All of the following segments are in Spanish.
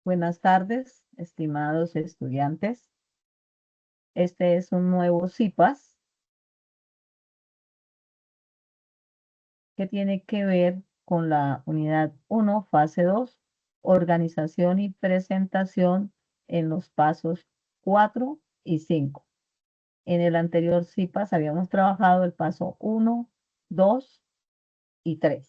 Buenas tardes, estimados estudiantes. Este es un nuevo CIPAS que tiene que ver con la unidad 1, fase 2, organización y presentación en los pasos 4 y 5. En el anterior CIPAS habíamos trabajado el paso 1, 2 y 3.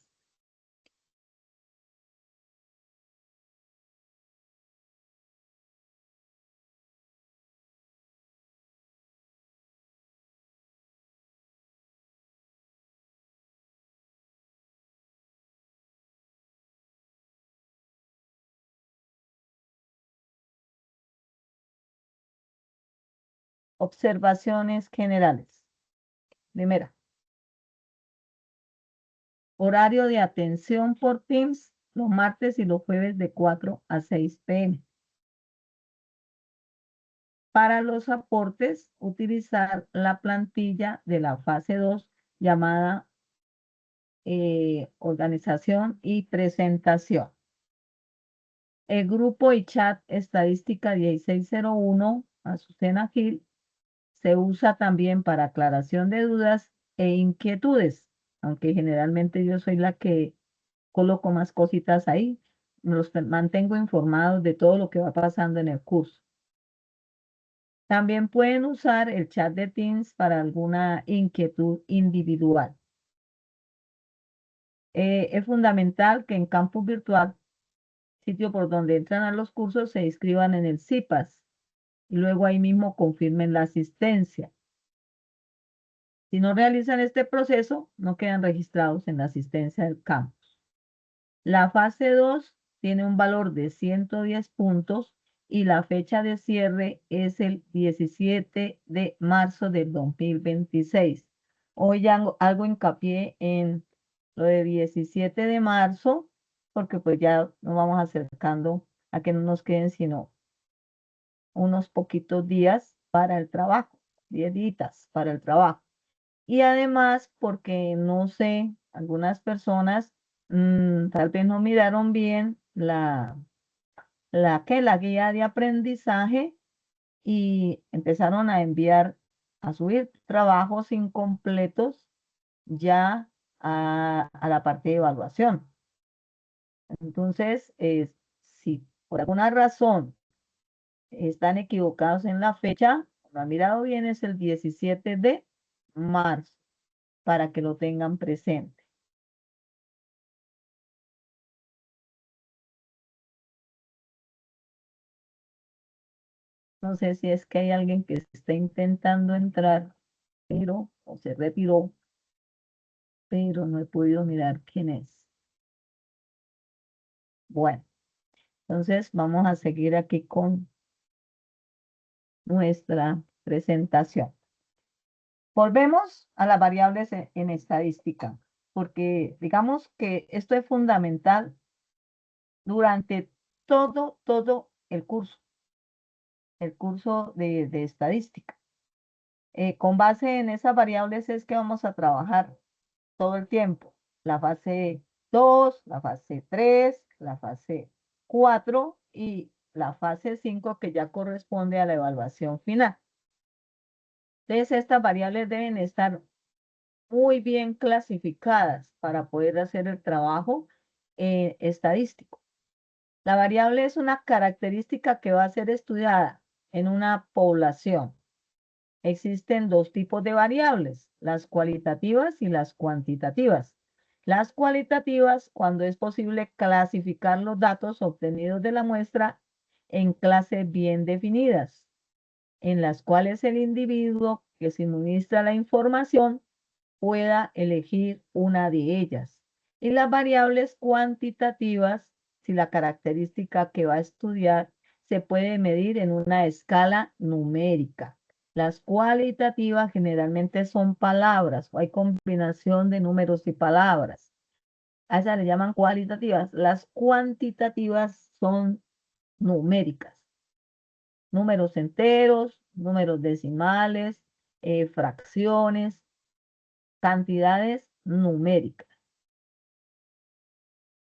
Observaciones generales. Primera, horario de atención por Teams los martes y los jueves de 4 a 6 p.m. Para los aportes, utilizar la plantilla de la fase 2 llamada organización y presentación. El grupo y chat estadística 1601, Azucena Gil, se usa también para aclaración de dudas e inquietudes, aunque generalmente yo soy la que coloco más cositas ahí. Los mantengo informados de todo lo que va pasando en el curso. También pueden usar el chat de Teams para alguna inquietud individual. Es fundamental que en Campus Virtual, sitio por donde entran a los cursos, se inscriban en el CIPAS y luego ahí mismo confirmen la asistencia. Si no realizan este proceso, no quedan registrados en la asistencia del campus. La fase 2 tiene un valor de 110 puntos y la fecha de cierre es el 17 de marzo del 2026. Hoy ya hago hincapié en lo de 17 de marzo, porque pues ya nos vamos acercando a que no nos queden sino unos poquitos días para el trabajo, 10 días para el trabajo. Y además, porque no sé, algunas personas tal vez no miraron bien la guía de aprendizaje y empezaron a enviar, a subir trabajos incompletos ya a la parte de evaluación. Entonces, si por alguna razón están equivocados en la fecha, no han mirado bien, es el 17 de marzo, para que lo tengan presente. No sé si es que hay alguien que está intentando entrar, pero, o se retiró, pero no he podido mirar quién es. Bueno, entonces vamos a seguir aquí con nuestra presentación. Volvemos a las variables en estadística, porque digamos que esto es fundamental durante todo el curso de estadística. Con base en esas variables es que vamos a trabajar todo el tiempo. La fase 2, la fase 3, la fase 4 y la fase 5 que ya corresponde a la evaluación final. Entonces, estas variables deben estar muy bien clasificadas para poder hacer el trabajo estadístico. La variable es una característica que va a ser estudiada en una población. Existen dos tipos de variables, las cualitativas y las cuantitativas. Las cualitativas, cuando es posible clasificar los datos obtenidos de la muestra en clases bien definidas, en las cuales el individuo que suministra la información pueda elegir una de ellas. Y las variables cuantitativas, si la característica que va a estudiar se puede medir en una escala numérica. Las cualitativas generalmente son palabras, o hay combinación de números y palabras. A esas le llaman cualitativas. Las cuantitativas son numéricas. Números enteros, números decimales, fracciones, cantidades numéricas.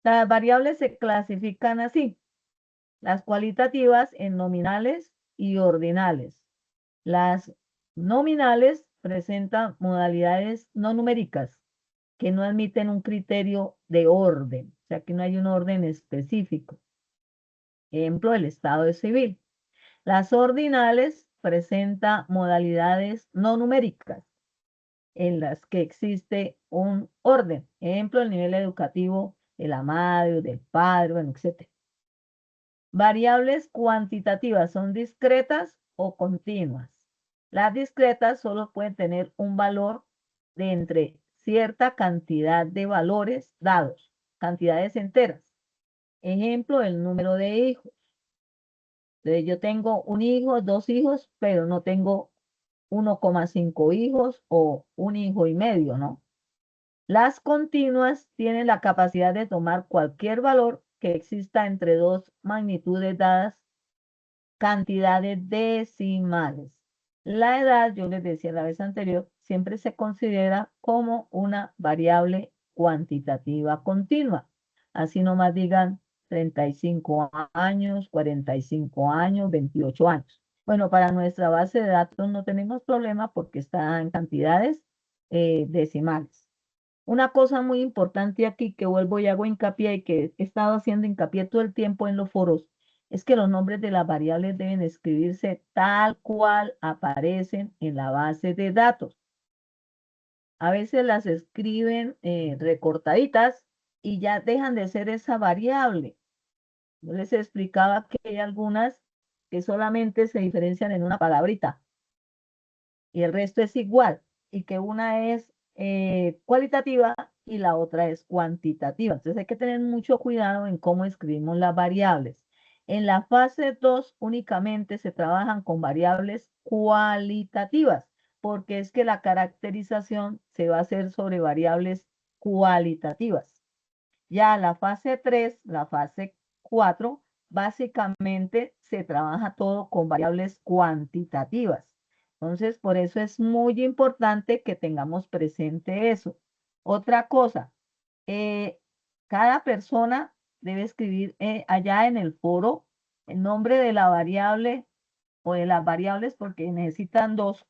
Las variables se clasifican así. Las cualitativas en nominales y ordinales. Las nominales presentan modalidades no numéricas que no admiten un criterio de orden, o sea que no hay un orden específico. Ejemplo, el estado civil. Las ordinales presentan modalidades no numéricas en las que existe un orden. Ejemplo, el nivel educativo de la madre o del padre, bueno, etc. Variables cuantitativas son discretas o continuas. Las discretas solo pueden tener un valor de entre cierta cantidad de valores dados, cantidades enteras. Ejemplo, el número de hijos. Entonces, yo tengo un hijo, dos hijos, pero no tengo 1,5 hijos o un hijo y medio, ¿no? Las continuas tienen la capacidad de tomar cualquier valor que exista entre dos magnitudes dadas, cantidades decimales. La edad, yo les decía la vez anterior, siempre se considera como una variable cuantitativa continua. Así nomás digan 35 años, 45 años, 28 años. Bueno, para nuestra base de datos no tenemos problema porque está en cantidades decimales. Una cosa muy importante aquí que vuelvo y hago hincapié y que he estado haciendo hincapié todo el tiempo en los foros es que los nombres de las variables deben escribirse tal cual aparecen en la base de datos. A veces las escriben recortaditas y ya dejan de ser esa variable. Yo les explicaba que hay algunas que solamente se diferencian en una palabrita y el resto es igual, y que una es cualitativa y la otra es cuantitativa. Entonces hay que tener mucho cuidado en cómo escribimos las variables. En la fase 2 únicamente se trabajan con variables cualitativas, porque es que la caracterización se va a hacer sobre variables cualitativas. Ya la fase 3, la fase 4, básicamente se trabaja todo con variables cuantitativas. Entonces, por eso es muy importante que tengamos presente eso. Otra cosa, eh, cada persona debe escribir allá en el foro el nombre de la variable o de las variables porque necesitan dos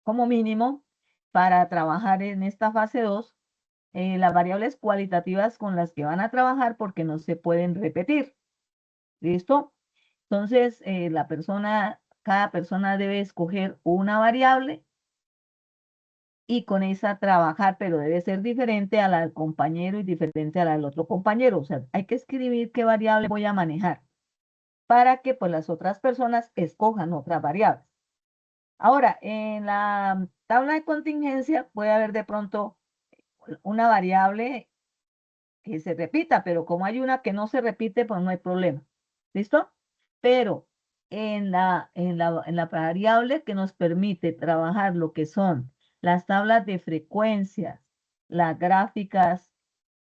como mínimo para trabajar en esta fase 2 las variables cualitativas con las que van a trabajar porque no se pueden repetir. ¿Listo? Entonces, cada persona debe escoger una variable y con esa trabajar, pero debe ser diferente a la del compañero y diferente a la del otro compañero. O sea, hay que escribir qué variable voy a manejar para que pues las otras personas escojan otras variables. Ahora, en la tabla de contingencia puede haber de pronto una variable que se repita, pero como hay una que no se repite, pues no hay problema. ¿Listo? Pero en la variable que nos permite trabajar lo que son las tablas de frecuencias, las gráficas,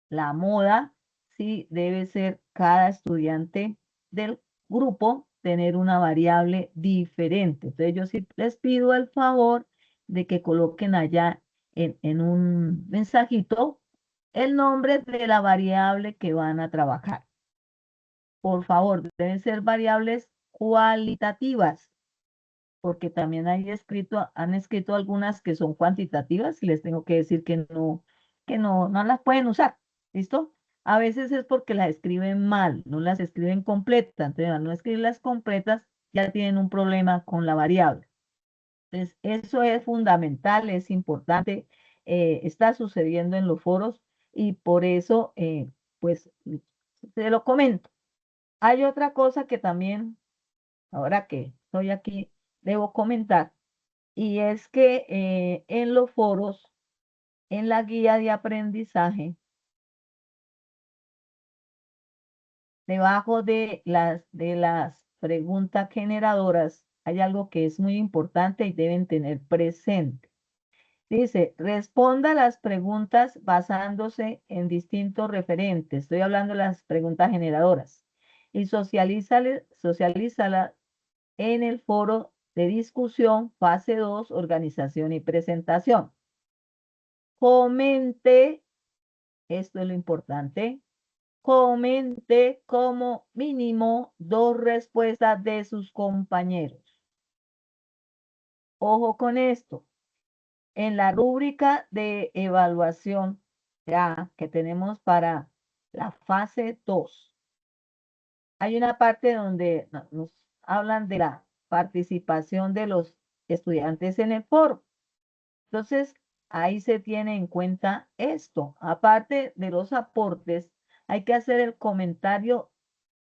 la moda, sí debe ser cada estudiante del grupo tener una variable diferente. Entonces yo sí les pido el favor de que coloquen allá en un mensajito el nombre de la variable que van a trabajar. Por favor, deben ser variables cualitativas, porque también han escrito algunas que son cuantitativas y les tengo que decir que no las pueden usar. ¿Listo? A veces es porque las escriben mal, no las escriben completas. Entonces, al no escribirlas completas, ya tienen un problema con la variable. Entonces, eso es fundamental, es importante, está sucediendo en los foros y por eso, pues, te lo comento. Hay otra cosa que también, ahora que estoy aquí, debo comentar, y es que en los foros, en la guía de aprendizaje, debajo de las preguntas generadoras, hay algo que es muy importante y deben tener presente. Dice, responda las preguntas basándose en distintos referentes. Estoy hablando de las preguntas generadoras. Y socialízala en el foro de discusión, fase 2, organización y presentación. Comente, esto es lo importante, comente como mínimo 2 respuestas de sus compañeros. Ojo con esto. En la rúbrica de evaluación ya que tenemos para la fase 2, hay una parte donde nos hablan de la participación de los estudiantes en el foro. Entonces, ahí se tiene en cuenta esto. Aparte de los aportes, hay que hacer el comentario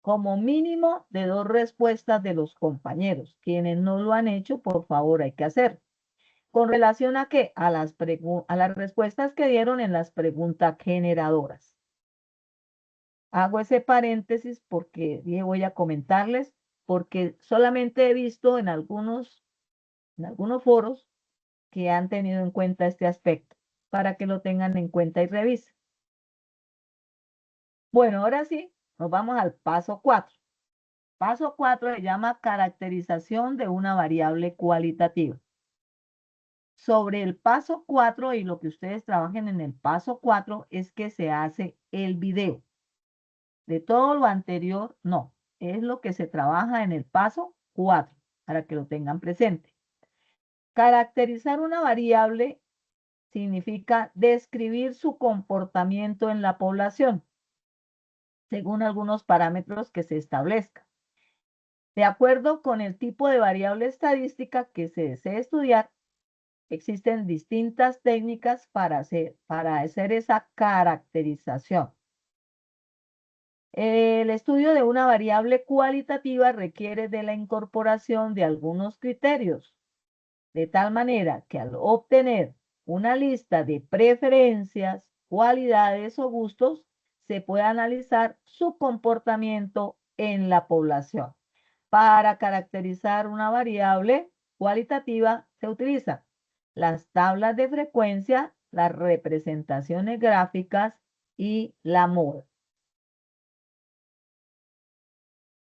como mínimo de 2 respuestas de los compañeros. Quienes no lo han hecho, por favor, hay que hacer. ¿Con relación a qué? A las respuestas que dieron en las preguntas generadoras. Hago ese paréntesis porque voy a comentarles, porque solamente he visto en algunos foros que han tenido en cuenta este aspecto, para que lo tengan en cuenta y revisen. Bueno, ahora sí, nos vamos al paso 4. Paso 4 se llama caracterización de una variable cualitativa. Sobre el paso 4 y lo que ustedes trabajen en el paso 4 es que se hace el video. De todo lo anterior, no. Es lo que se trabaja en el paso 4, para que lo tengan presente. Caracterizar una variable significa describir su comportamiento en la población, según algunos parámetros que se establezcan. De acuerdo con el tipo de variable estadística que se desee estudiar, existen distintas técnicas para hacer esa caracterización. El estudio de una variable cualitativa requiere de la incorporación de algunos criterios, de tal manera que al obtener una lista de preferencias, cualidades o gustos, se puede analizar su comportamiento en la población. Para caracterizar una variable cualitativa se utilizan las tablas de frecuencia, las representaciones gráficas y la moda.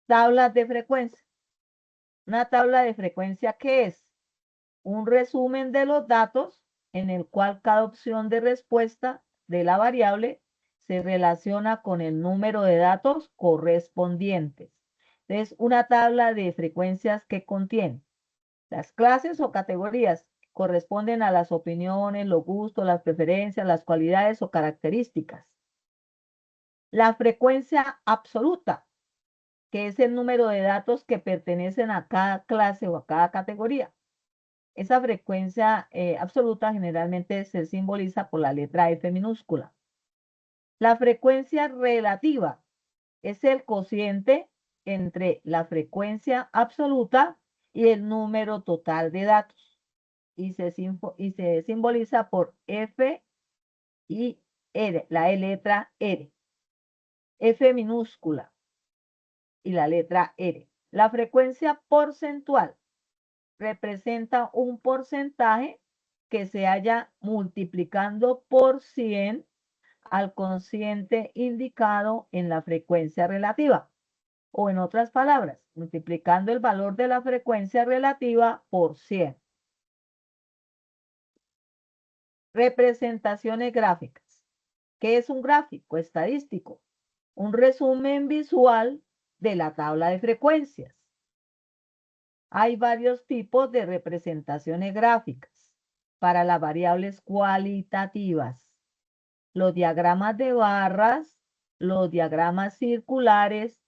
Tablas de frecuencia. Una tabla de frecuencia, ¿qué es? Un resumen de los datos en el cual cada opción de respuesta de la variable se relaciona con el número de datos correspondientes. Es una tabla de frecuencias que contiene las clases o categorías que corresponden a las opiniones, los gustos, las preferencias, las cualidades o características. La frecuencia absoluta, que es el número de datos que pertenecen a cada clase o a cada categoría. Esa frecuencia absoluta generalmente se simboliza por la letra F minúscula. La frecuencia relativa es el cociente entre la frecuencia absoluta y el número total de datos. Y se simboliza por F y R, la letra R. F minúscula y la letra R. La frecuencia porcentual representa un porcentaje que se haya multiplicando por 100 al cociente indicado en la frecuencia relativa. O en otras palabras, multiplicando el valor de la frecuencia relativa por 100. Representaciones gráficas. ¿Qué es un gráfico estadístico? Un resumen visual de la tabla de frecuencias. Hay varios tipos de representaciones gráficas para las variables cualitativas. Los diagramas de barras, los diagramas circulares,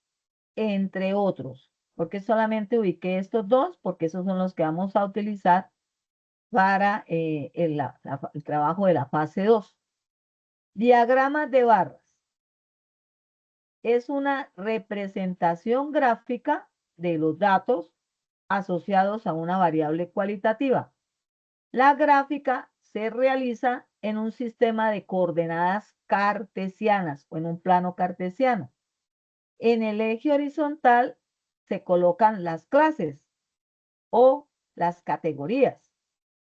entre otros. Porque solamente ubiqué estos dos, porque esos son los que vamos a utilizar para el trabajo de la fase 2. Diagramas de barras. Es una representación gráfica de los datos asociados a una variable cualitativa. La gráfica se realiza en un sistema de coordenadas cartesianas o en un plano cartesiano. En el eje horizontal se colocan las clases o las categorías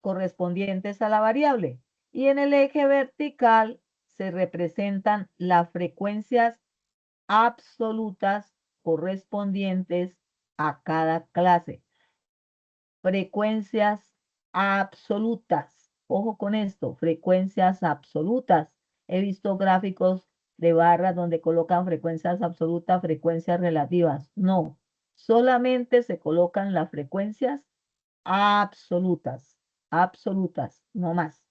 correspondientes a la variable y en el eje vertical se representan las frecuencias absolutas correspondientes a cada clase. Frecuencias absolutas. Ojo con esto, frecuencias absolutas. He visto gráficos de barras donde colocan frecuencias absolutas, frecuencias relativas. No, solamente se colocan las frecuencias absolutas, absolutas, no más,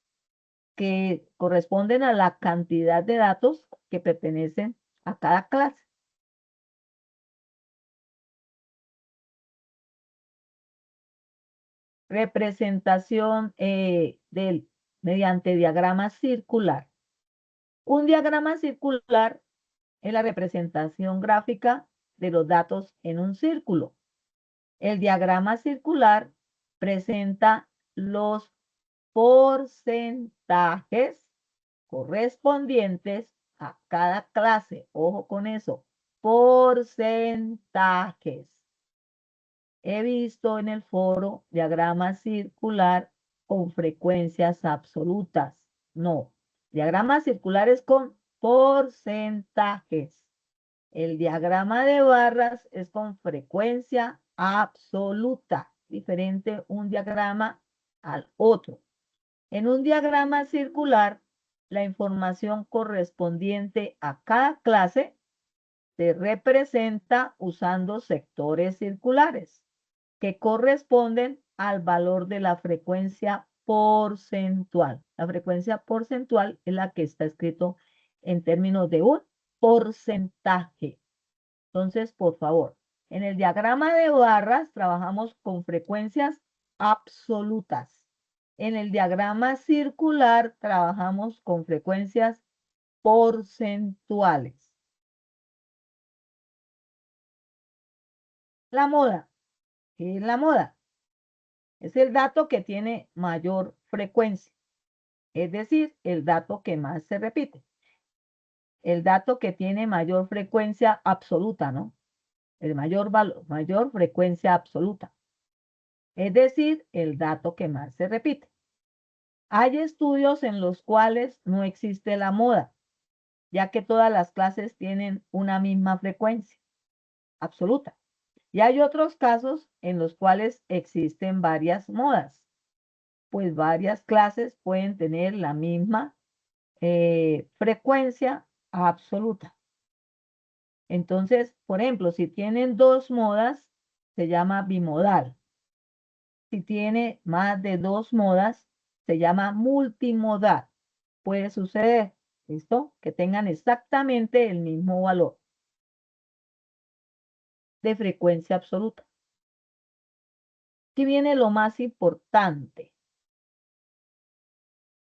que corresponden a la cantidad de datos que pertenecen a cada clase. Representación mediante diagrama circular. Un diagrama circular es la representación gráfica de los datos en un círculo. El diagrama circular presenta los porcentajes correspondientes a cada clase. Ojo con eso, porcentajes. He visto en el foro diagrama circular con frecuencias absolutas. No, diagramas circulares con porcentajes. El diagrama de barras es con frecuencia absoluta, diferente un diagrama al otro. En un diagrama circular, la información correspondiente a cada clase se representa usando sectores circulares que corresponden al valor de la frecuencia porcentual. La frecuencia porcentual es la que está escrito en términos de un porcentaje. Entonces, por favor, en el diagrama de barras trabajamos con frecuencias absolutas. En el diagrama circular trabajamos con frecuencias porcentuales. La moda. ¿Qué es la moda? Es el dato que tiene mayor frecuencia, es decir, el dato que más se repite. El dato que tiene mayor frecuencia absoluta, ¿no? El mayor valor, mayor frecuencia absoluta. Es decir, el dato que más se repite. Hay estudios en los cuales no existe la moda, ya que todas las clases tienen una misma frecuencia absoluta. Y hay otros casos en los cuales existen varias modas, pues varias clases pueden tener la misma frecuencia absoluta. Entonces, por ejemplo, si tienen dos modas, se llama bimodal. Si tiene más de dos modas, se llama multimodal. Puede suceder, ¿listo? Que tengan exactamente el mismo valor de frecuencia absoluta. Aquí viene lo más importante.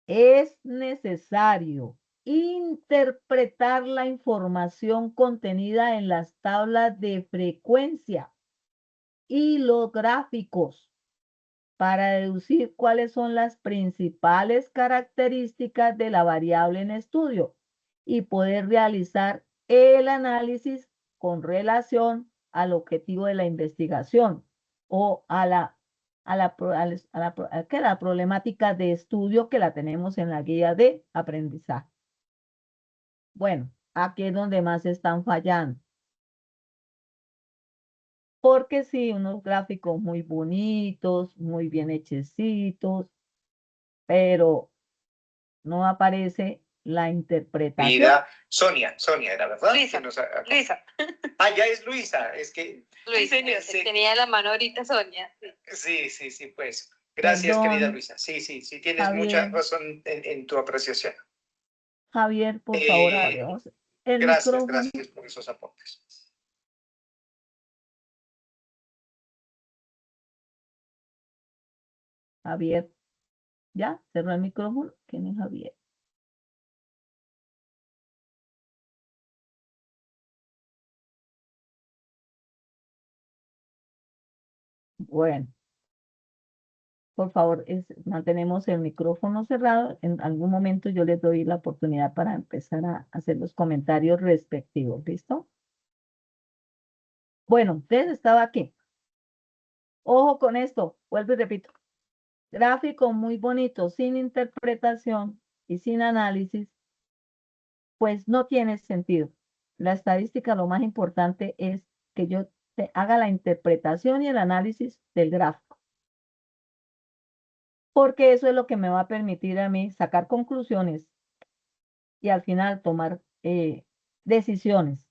Es necesario interpretar la información contenida en las tablas de frecuencia y los gráficos para deducir cuáles son las principales características de la variable en estudio y poder realizar el análisis con relación al objetivo de la investigación o a la problemática de estudio que la tenemos en la guía de aprendizaje. Bueno, aquí es donde más están fallando. Porque sí, unos gráficos muy bonitos, muy bien hechecitos, pero no aparece la interpretación. Sonia era, ¿verdad? Luisa, Luisa. Ah, ya es Luisa, es que... Luisa, Sí. tenía la mano ahorita Sonia. Sí, pues. Gracias, Perdón, querida Luisa. Sí, tienes Javier. mucha razón en tu apreciación. Javier, por favor, abrimos el micrófono. Gracias por esos aportes. Javier, ¿ya? ¿Cerró el micrófono? ¿Quién es Javier? Bueno, por favor, mantenemos el micrófono cerrado. En algún momento yo les doy la oportunidad para empezar a hacer los comentarios respectivos. ¿Listo? Bueno, ustedes estaba aquí. Ojo con esto, vuelvo y repito. Gráfico muy bonito, sin interpretación y sin análisis, pues no tiene sentido. La estadística, lo más importante es que yo haga la interpretación y el análisis del gráfico, porque eso es lo que me va a permitir a mí sacar conclusiones y al final tomar decisiones,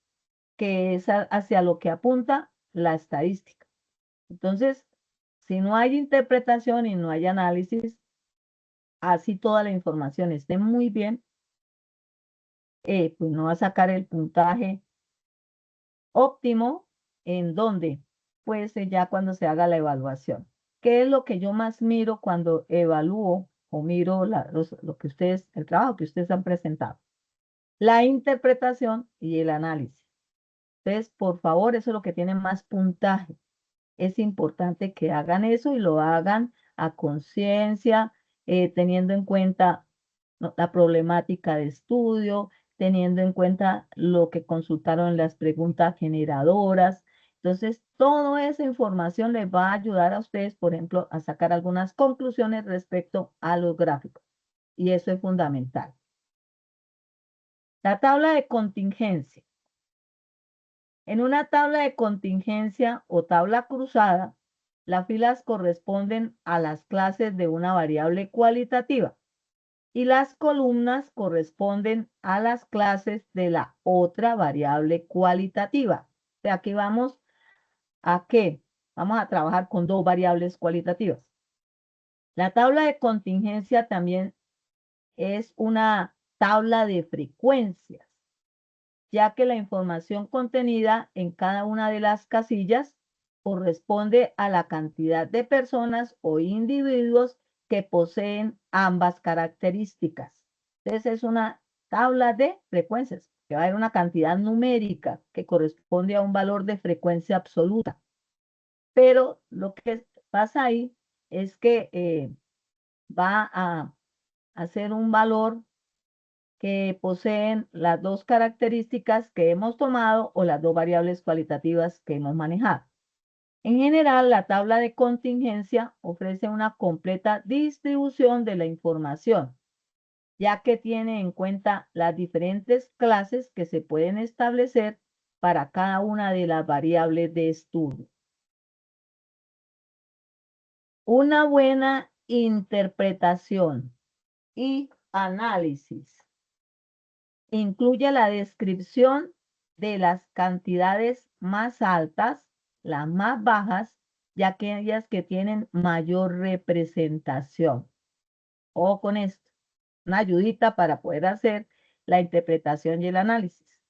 que es hacia lo que apunta la estadística. Entonces, si no hay interpretación y no hay análisis, así toda la información esté muy bien, pues no va a sacar el puntaje óptimo en donde, pues ya cuando se haga la evaluación. ¿Qué es lo que yo más miro cuando evalúo o miro lo que ustedes, el trabajo que ustedes han presentado? La interpretación y el análisis. Entonces, por favor, eso es lo que tiene más puntaje. Es importante que hagan eso y lo hagan a conciencia, teniendo en cuenta, ¿no?, la problemática de estudio, teniendo en cuenta lo que consultaron en las preguntas generadoras. Entonces, toda esa información les va a ayudar a ustedes, por ejemplo, a sacar algunas conclusiones respecto a los gráficos. Y eso es fundamental. La tabla de contingencia. En una tabla de contingencia o tabla cruzada, las filas corresponden a las clases de una variable cualitativa y las columnas corresponden a las clases de la otra variable cualitativa. O sea, aquí vamos a ¿qué? Vamos a trabajar con dos variables cualitativas. La tabla de contingencia también es una tabla de frecuencias, ya que la información contenida en cada una de las casillas corresponde a la cantidad de personas o individuos que poseen ambas características. Entonces es una tabla de frecuencias, que va a haber una cantidad numérica que corresponde a un valor de frecuencia absoluta. Pero lo que pasa ahí es que va a hacer un valor que poseen las dos características que hemos tomado o las dos variables cualitativas que hemos manejado. En general, la tabla de contingencia ofrece una completa distribución de la información, ya que tiene en cuenta las diferentes clases que se pueden establecer para cada una de las variables de estudio. Una buena interpretación y análisis incluye la descripción de las cantidades más altas, las más bajas y aquellas que tienen mayor representación. Ojo con esto, una ayudita para poder hacer la interpretación y el análisis.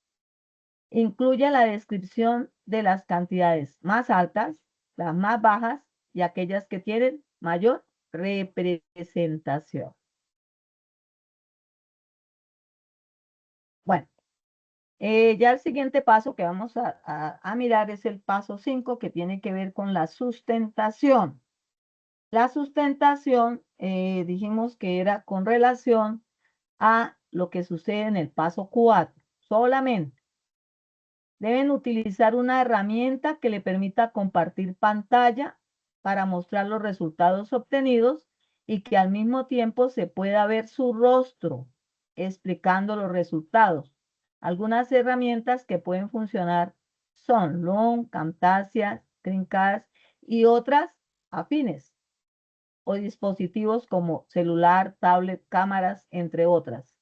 Incluye la descripción de las cantidades más altas, las más bajas y aquellas que tienen mayor representación. Bueno. Ya el siguiente paso que vamos a mirar es el paso 5, que tiene que ver con la sustentación. La sustentación dijimos que era con relación a lo que sucede en el paso 4. Solamente deben utilizar una herramienta que le permita compartir pantalla para mostrar los resultados obtenidos y que al mismo tiempo se pueda ver su rostro explicando los resultados. Algunas herramientas que pueden funcionar son Loom, Camtasia, Screencast y otras afines, o dispositivos como celular, tablet, cámaras, entre otras.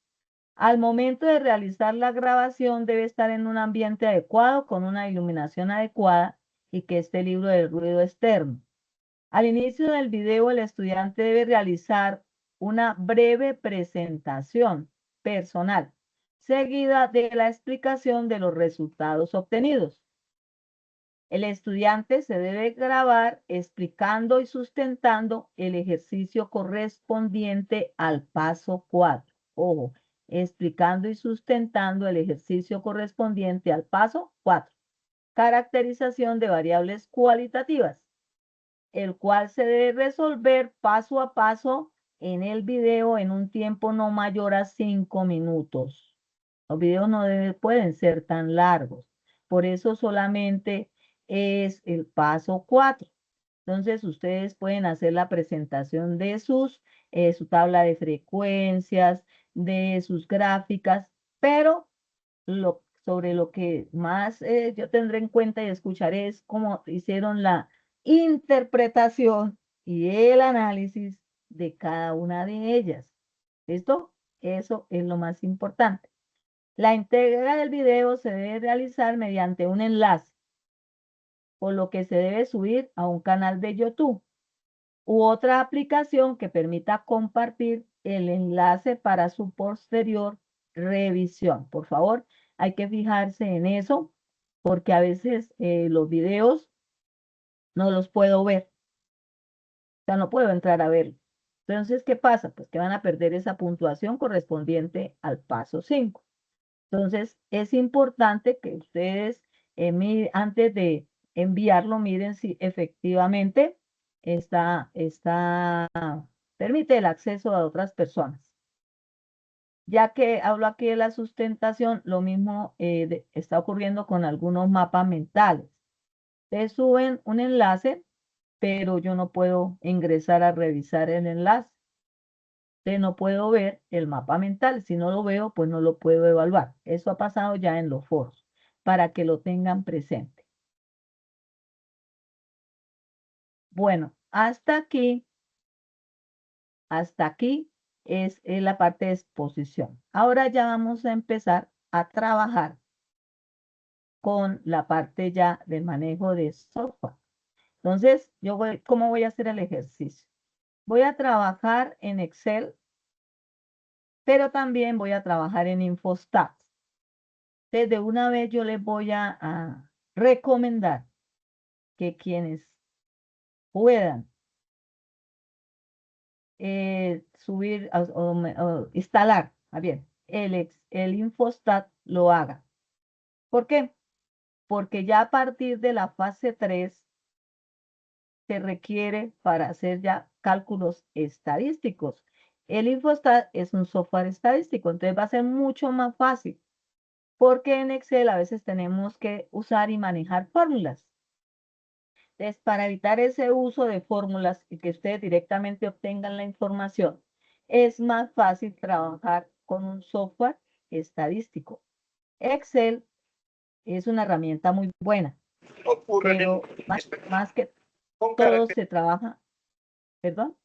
Al momento de realizar la grabación debe estar en un ambiente adecuado, con una iluminación adecuada y que esté libre del ruido externo. Al inicio del video, el estudiante debe realizar una breve presentación personal, seguida de la explicación de los resultados obtenidos. El estudiante se debe grabar explicando y sustentando el ejercicio correspondiente al paso 4. Ojo, explicando y sustentando el ejercicio correspondiente al paso 4. Caracterización de variables cualitativas, el cual se debe resolver paso a paso en el video en un tiempo no mayor a 5 minutos. Los videos no pueden ser tan largos. Por eso solamente es el paso 4. Entonces, ustedes pueden hacer la presentación de su tabla de frecuencias, de sus gráficas, pero sobre lo que más yo tendré en cuenta y escucharé es cómo hicieron la interpretación y el análisis de cada una de ellas. ¿Listo? Eso es lo más importante. La entrega del video se debe realizar mediante un enlace, por lo que se debe subir a un canal de YouTube u otra aplicación que permita compartir el enlace para su posterior revisión. Por favor, hay que fijarse en eso porque a veces los videos no los puedo ver. O sea, no puedo entrar a verlo. Entonces, ¿qué pasa? Pues que van a perder esa puntuación correspondiente al paso 5. Entonces, es importante que ustedes, antes de enviarlo, miren si efectivamente permite el acceso a otras personas. Ya que hablo aquí de la sustentación, lo mismo está ocurriendo con algunos mapas mentales. Ustedes suben un enlace, pero yo no puedo ingresar a revisar el enlace. No puedo ver el mapa mental. Si no lo veo, pues no lo puedo evaluar. Eso ha pasado ya en los foros, para que lo tengan presente. Bueno, hasta aquí es la parte de exposición. Ahora ya vamos a empezar a trabajar con la parte ya del manejo de software. Entonces, ¿cómo voy a hacer el ejercicio? Voy a trabajar en Excel, pero también voy a trabajar en Infostats. Desde una vez yo les voy a recomendar que quienes puedan subir o instalar, bien, el Infostat lo haga. ¿Por qué? Porque ya a partir de la fase 3 se requiere para hacer ya cálculos estadísticos. El Infostat es un software estadístico, entonces va a ser mucho más fácil, porque en Excel a veces tenemos que usar y manejar fórmulas. Entonces, para evitar ese uso de fórmulas y que ustedes directamente obtengan la información, es más fácil trabajar con un software estadístico. Excel es una herramienta muy buena, Ocurre pero más que con todo se trabaja, ¿perdón?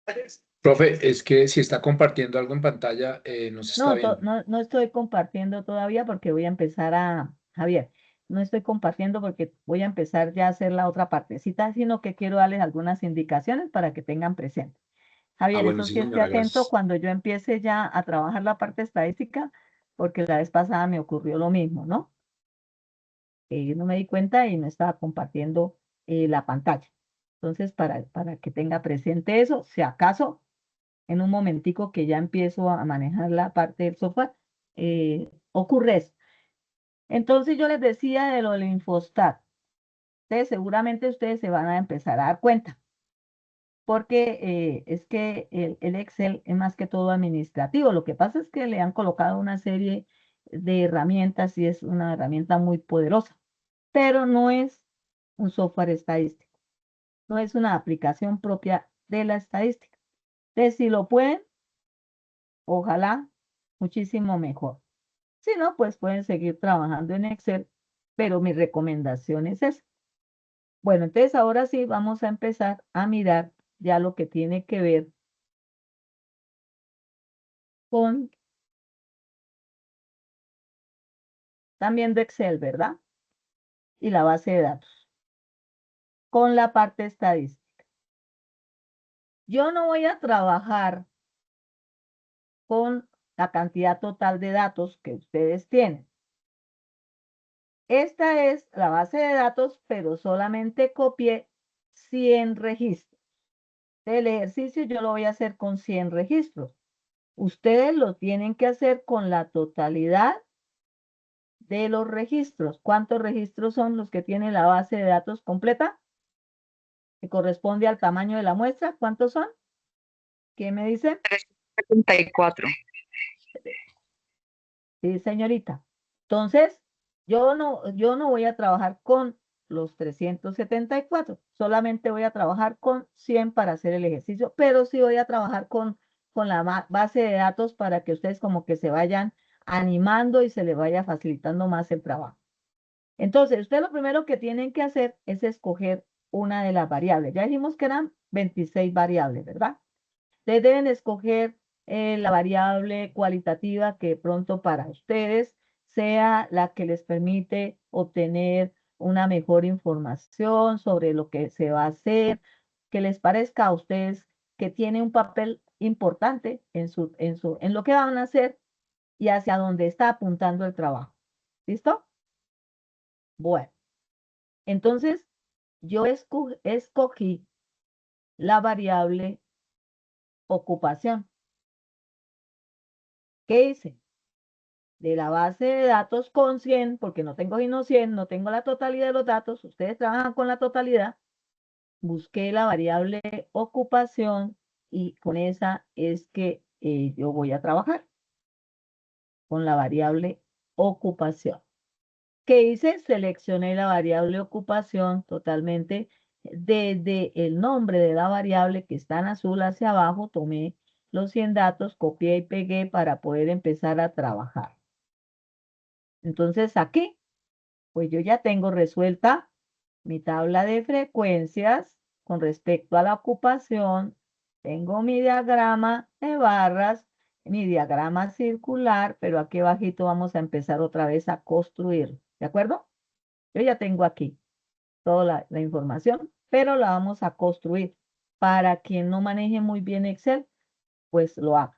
caracteres. Profe, es que si está compartiendo algo en pantalla, no se está No, viendo. no estoy compartiendo todavía porque voy a empezar Javier, no estoy compartiendo porque voy a empezar ya a hacer la otra partecita, sino que quiero darles algunas indicaciones para que tengan presente. Javier, Bueno, eso sí, sí esté señora, atento gracias. cuando yo empiece ya a trabajar la parte estadística, porque la vez pasada me ocurrió lo mismo, ¿no? Yo no me di cuenta y no estaba compartiendo la pantalla. Entonces, para que tenga presente eso, si acaso, en un momentico que ya empiezo a manejar la parte del software, ocurre eso. Entonces, yo les decía de lo del Infostat. Ustedes, seguramente ustedes se van a empezar a dar cuenta porque es que el Excel es más que todo administrativo. Lo que pasa es que le han colocado una serie de herramientas y es una herramienta muy poderosa, pero no es un software estadístico, no es una aplicación propia de la estadística. Entonces, si lo pueden, ojalá, muchísimo mejor. Si no, pues pueden seguir trabajando en Excel, pero mi recomendación es esa. Bueno, entonces ahora sí vamos a empezar a mirar ya lo que tiene que ver con también de Excel, ¿verdad? Y la base de datos, con la parte estadística. Yo no voy a trabajar con la cantidad total de datos que ustedes tienen. Esta es la base de datos, pero solamente copié 100 registros. El ejercicio yo lo voy a hacer con 100 registros. Ustedes lo tienen que hacer con la totalidad de los registros. ¿Cuántos registros son los que tiene la base de datos completa? Que corresponde al tamaño de la muestra. ¿Cuántos son? ¿Qué me dice? 74. Sí, señorita. Entonces, yo no voy a trabajar con los 374, solamente voy a trabajar con 100 para hacer el ejercicio, pero sí voy a trabajar con la base de datos para que ustedes como que se vayan animando y se les vaya facilitando más el trabajo. Entonces, ustedes lo primero que tienen que hacer es escoger una de las variables. Ya dijimos que eran 26 variables, ¿verdad? Ustedes deben escoger la variable cualitativa que de pronto para ustedes sea la que les permite obtener una mejor información sobre lo que se va a hacer, que les parezca a ustedes que tiene un papel importante en lo que van a hacer y hacia dónde está apuntando el trabajo. ¿Listo? Bueno, entonces yo escogí la variable ocupación. ¿Qué hice? De la base de datos con 100, porque no tengo sino 100, no tengo la totalidad de los datos, ustedes trabajan con la totalidad, busqué la variable ocupación y con esa es que yo voy a trabajar, con la variable ocupación. ¿Qué hice? Seleccioné la variable ocupación totalmente desde el nombre de la variable que está en azul hacia abajo, tomé los 100 datos, copié y pegué para poder empezar a trabajar. Entonces aquí, pues yo ya tengo resuelta mi tabla de frecuencias con respecto a la ocupación. Tengo mi diagrama de barras, mi diagrama circular, pero aquí abajito vamos a empezar otra vez a construir. ¿De acuerdo? Yo ya tengo aquí toda la información, pero la vamos a construir. Para quien no maneje muy bien Excel, pues lo haga.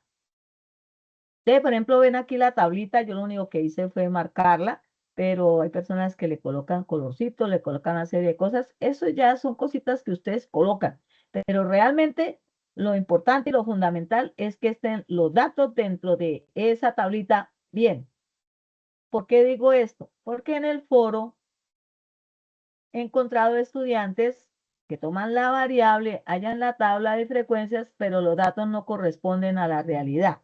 Ustedes, por ejemplo, ven aquí la tablita, yo lo único que hice fue marcarla, pero hay personas que le colocan colorcitos, le colocan una serie de cosas. Eso ya son cositas que ustedes colocan, pero realmente lo importante y lo fundamental es que estén los datos dentro de esa tablita bien. ¿Por qué digo esto? Porque en el foro he encontrado estudiantes que toman la variable, hallan la tabla de frecuencias, pero los datos no corresponden a la realidad.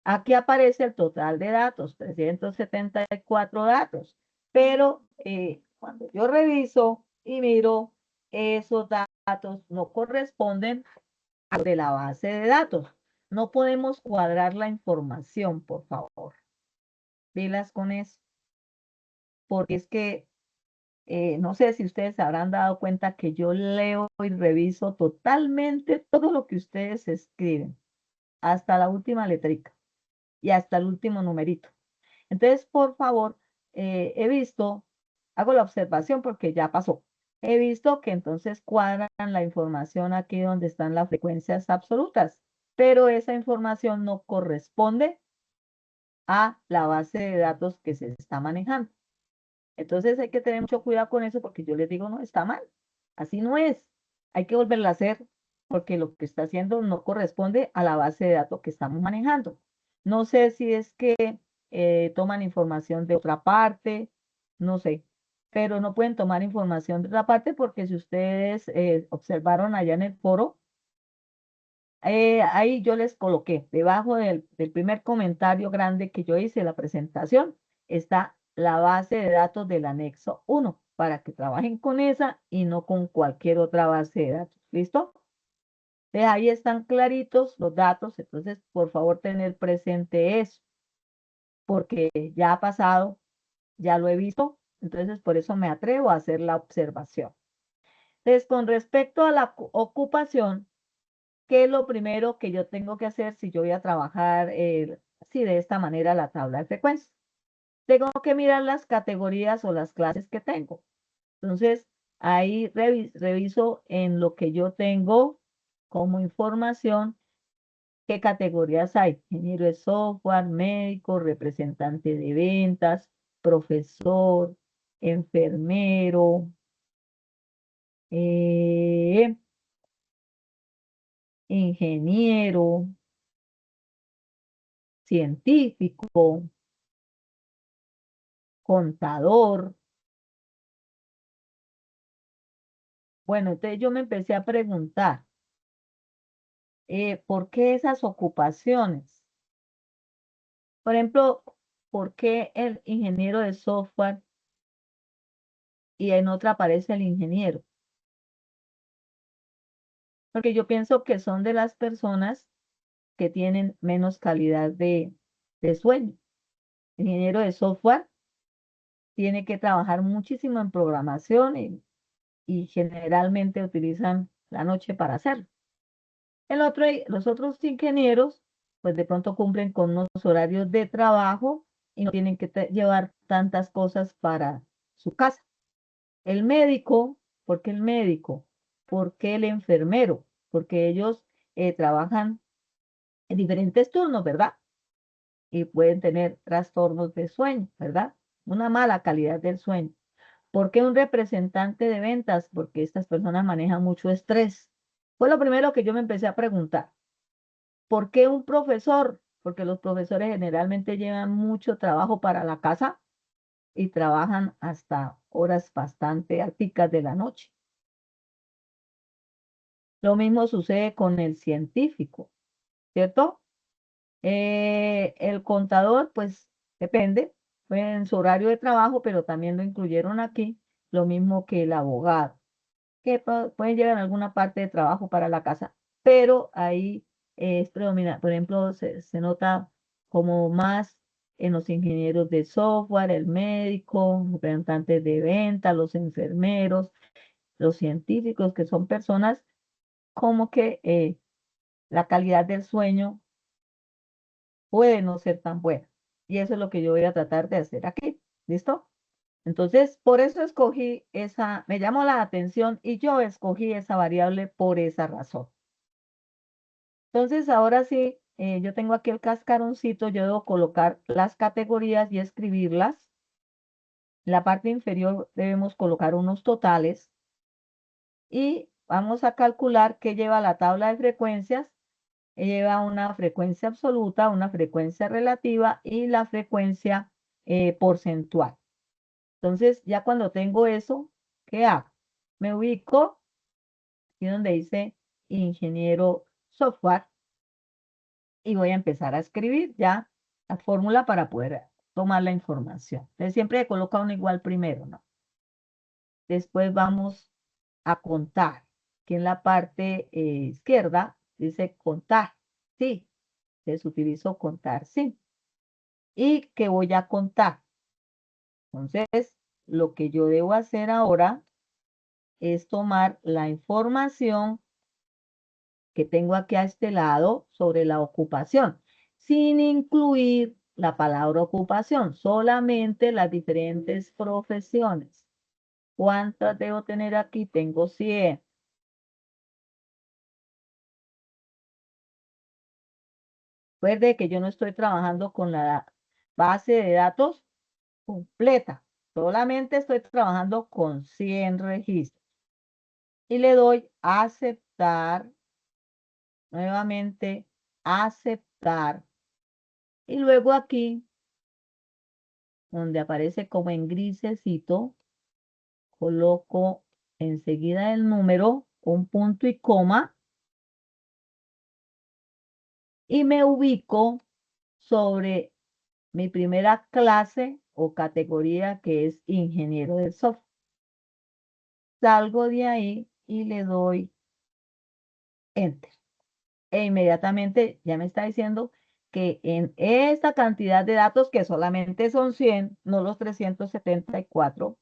Aquí aparece el total de datos, 374 datos, pero cuando yo reviso y miro, esos datos no corresponden a los de la base de datos. No podemos cuadrar la información, por favor. Pilas con eso, porque es que no sé si ustedes se habrán dado cuenta que yo leo y reviso totalmente todo lo que ustedes escriben, hasta la última letrica y hasta el último numerito. Entonces, por favor, he visto, hago la observación porque ya pasó. He visto que entonces cuadran la información aquí donde están las frecuencias absolutas, pero esa información no corresponde a la base de datos que se está manejando. Entonces hay que tener mucho cuidado con eso porque yo les digo, no, está mal. Así no es. Hay que volverla a hacer porque lo que está haciendo no corresponde a la base de datos que estamos manejando. No sé si es que toman información de otra parte, no sé, pero no pueden tomar información de otra parte porque si ustedes observaron allá en el foro, ahí yo les coloqué, debajo del primer comentario grande que yo hice, la presentación, está la base de datos del anexo 1, para que trabajen con esa y no con cualquier otra base de datos. ¿Listo? Entonces, ahí están claritos los datos, entonces por favor tener presente eso, porque ya ha pasado, ya lo he visto, entonces por eso me atrevo a hacer la observación. Entonces, con respecto a la ocupación, ¿qué es lo primero que yo tengo que hacer si yo voy a trabajar así de esta manera la tabla de frecuencias? Tengo que mirar las categorías o las clases que tengo. Entonces, ahí reviso en lo que yo tengo como información qué categorías hay. Ingeniero de software, médico, representante de ventas, profesor, enfermero, eh, ingeniero, científico, contador. Bueno, entonces yo me empecé a preguntar, ¿por qué esas ocupaciones? Por ejemplo, ¿por qué el ingeniero de software y en otra aparece el ingeniero? Porque yo pienso que son de las personas que tienen menos calidad de sueño. El ingeniero de software tiene que trabajar muchísimo en programación y generalmente utilizan la noche para hacerlo. Los otros ingenieros pues de pronto cumplen con unos horarios de trabajo y no tienen que llevar tantas cosas para su casa. El médico, ¿por qué el médico? ¿Por qué el enfermero? Porque ellos trabajan en diferentes turnos, ¿verdad? Y pueden tener trastornos de sueño, ¿verdad? Una mala calidad del sueño. ¿Por qué un representante de ventas? Porque estas personas manejan mucho estrés. Fue lo primero que yo me empecé a preguntar. ¿Por qué un profesor? Porque los profesores generalmente llevan mucho trabajo para la casa y trabajan hasta horas bastante altas de la noche. Lo mismo sucede con el científico, ¿cierto? El contador, pues depende, fue en su horario de trabajo, pero también lo incluyeron aquí, lo mismo que el abogado, que pueden llevar alguna parte de trabajo para la casa, pero ahí es predominante, por ejemplo, se nota como más en los ingenieros de software, el médico, representantes de venta, los enfermeros, los científicos, que son personas como que la calidad del sueño puede no ser tan buena. Y eso es lo que yo voy a tratar de hacer aquí. ¿Listo? Entonces, por eso escogí esa, me llamó la atención y yo escogí esa variable por esa razón. Entonces, ahora sí, yo tengo aquí el cascaroncito, yo debo colocar las categorías y escribirlas. En la parte inferior debemos colocar unos totales y vamos a calcular qué lleva la tabla de frecuencias. Lleva una frecuencia absoluta, una frecuencia relativa y la frecuencia porcentual. Entonces, ya cuando tengo eso, ¿qué hago? Me ubico aquí donde dice ingeniero software y voy a empezar a escribir ya la fórmula para poder tomar la información. Entonces, siempre he colocado un igual primero, ¿no? Después vamos a contar. Aquí en la parte izquierda dice contar. Sí, entonces utilizo contar, sí. ¿Y qué voy a contar? Entonces, lo que yo debo hacer ahora es tomar la información que tengo aquí a este lado sobre la ocupación, sin incluir la palabra ocupación, solamente las diferentes profesiones. ¿Cuántas debo tener aquí? Tengo 100. Recuerde que yo no estoy trabajando con la base de datos completa, solamente estoy trabajando con 100 registros. Y le doy a aceptar, nuevamente aceptar. Y luego aquí, donde aparece como en grisecito, coloco enseguida el número, un punto y coma, y me ubico sobre mi primera clase o categoría que es ingeniero del software. Salgo de ahí y le doy enter. E inmediatamente ya me está diciendo que en esta cantidad de datos, que solamente son 100, no los 374,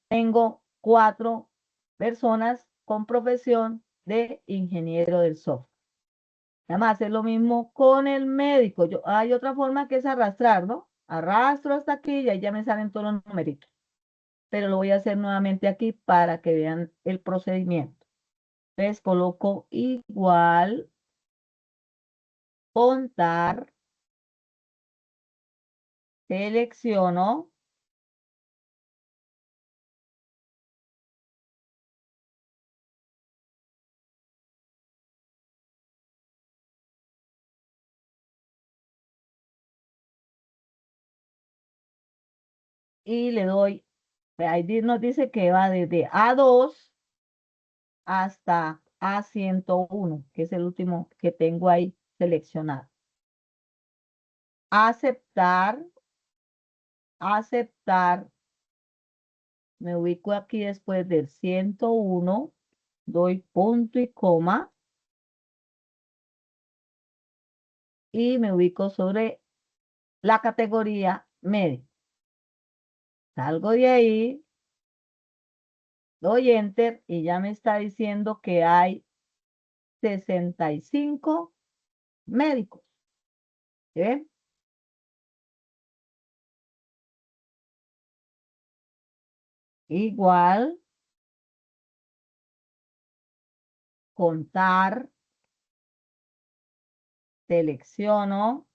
tengo 4 personas con profesión de ingeniero del software. Además, es lo mismo con el médico. Hay otra forma que es arrastrar, ¿no? Arrastro hasta aquí y ahí ya me salen todos los numeritos. Pero lo voy a hacer nuevamente aquí para que vean el procedimiento. Entonces coloco igual, contar, selecciono, y le doy, ahí nos dice que va desde A2 hasta A101, que es el último que tengo ahí seleccionado. Aceptar, aceptar, me ubico aquí después del 101, doy punto y coma, y me ubico sobre la categoría medio. Salgo de ahí, doy enter y ya me está diciendo que hay 65 médicos. ¿Sí ven? Igual, contar, selecciono,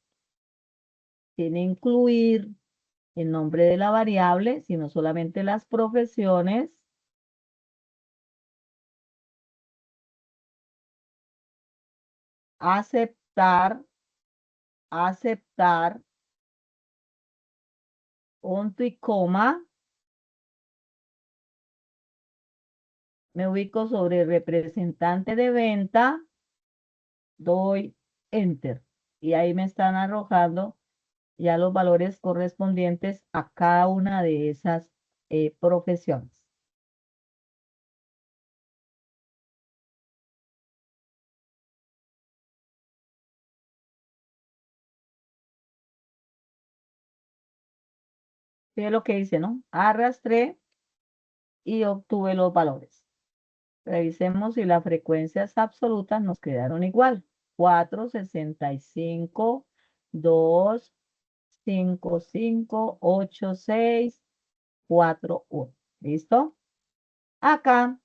tiene incluir el nombre de la variable, sino solamente las profesiones. Aceptar, aceptar, punto y coma. Me ubico sobre el representante de venta, doy enter. Y ahí me están arrojando ya los valores correspondientes a cada una de esas profesiones. ¿Qué es lo que dice, no? Arrastré y obtuve los valores. Revisemos si las frecuencias absolutas nos quedaron igual. 4, 65, 2, 5, 5, 8, 6, 4, 1. ¿Listo? Acá,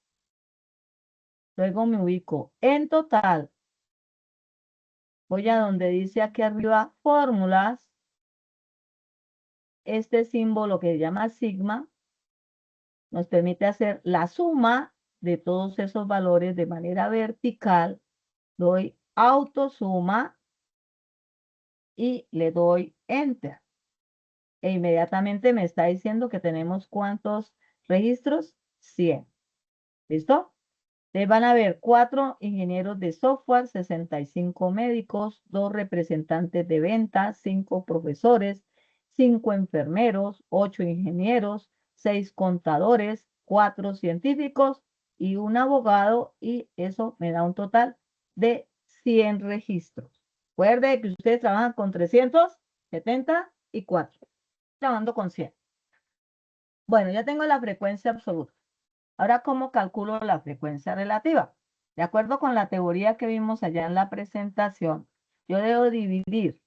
luego me ubico en total. Voy a donde dice aquí arriba fórmulas. Este símbolo que se llama sigma nos permite hacer la suma de todos esos valores de manera vertical. Doy autosuma y le doy enter. E inmediatamente me está diciendo que tenemos ¿cuántos registros? 100. ¿Listo? Van a haber 4 ingenieros de software, 65 médicos, 2 representantes de ventas, 5 profesores, 5 enfermeros, 8 ingenieros, 6 contadores, 4 científicos y un abogado, y eso me da un total de 100 registros. Recuerde que ustedes trabajan con 374, trabajando con 100. Bueno, ya tengo la frecuencia absoluta. Ahora, ¿cómo calculo la frecuencia relativa? De acuerdo con la teoría que vimos allá en la presentación, yo debo dividir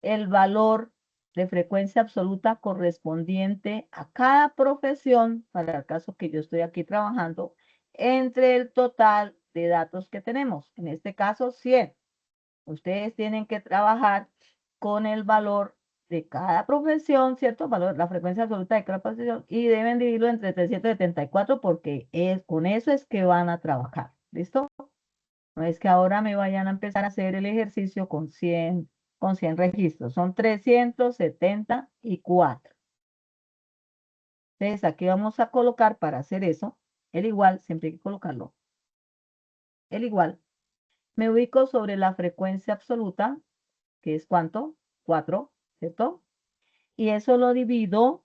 el valor de frecuencia absoluta correspondiente a cada profesión, para el caso que yo estoy aquí trabajando, entre el total de datos que tenemos. En este caso, 100. Ustedes tienen que trabajar con el valor de cada profesión, ¿cierto? Valor, la frecuencia absoluta de cada profesión, y deben dividirlo entre 374 porque con eso es que van a trabajar. ¿Listo? No es que ahora me vayan a empezar a hacer el ejercicio con 100 registros. Son 374. Entonces, aquí vamos a colocar para hacer eso, el igual, siempre hay que colocarlo. El igual. Me ubico sobre la frecuencia absoluta, que es ¿cuánto? 4, ¿cierto? Y eso lo divido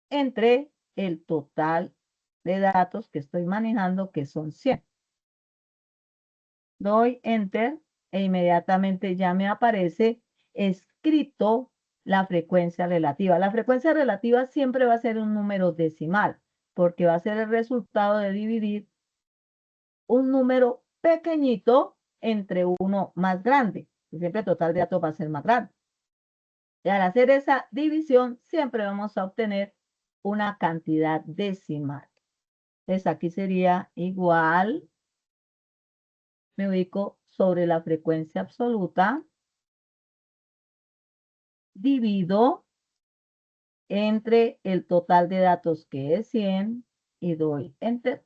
entre el total de datos que estoy manejando, que son 100. Doy enter e inmediatamente ya me aparece escrito la frecuencia relativa. La frecuencia relativa siempre va a ser un número decimal, porque va a ser el resultado de dividir un número pequeñito entre uno más grande. Siempre el total de datos va a ser más grande. Y al hacer esa división, siempre vamos a obtener una cantidad decimal. Entonces aquí sería igual, me ubico sobre la frecuencia absoluta, divido entre el total de datos que es 100 y doy enter.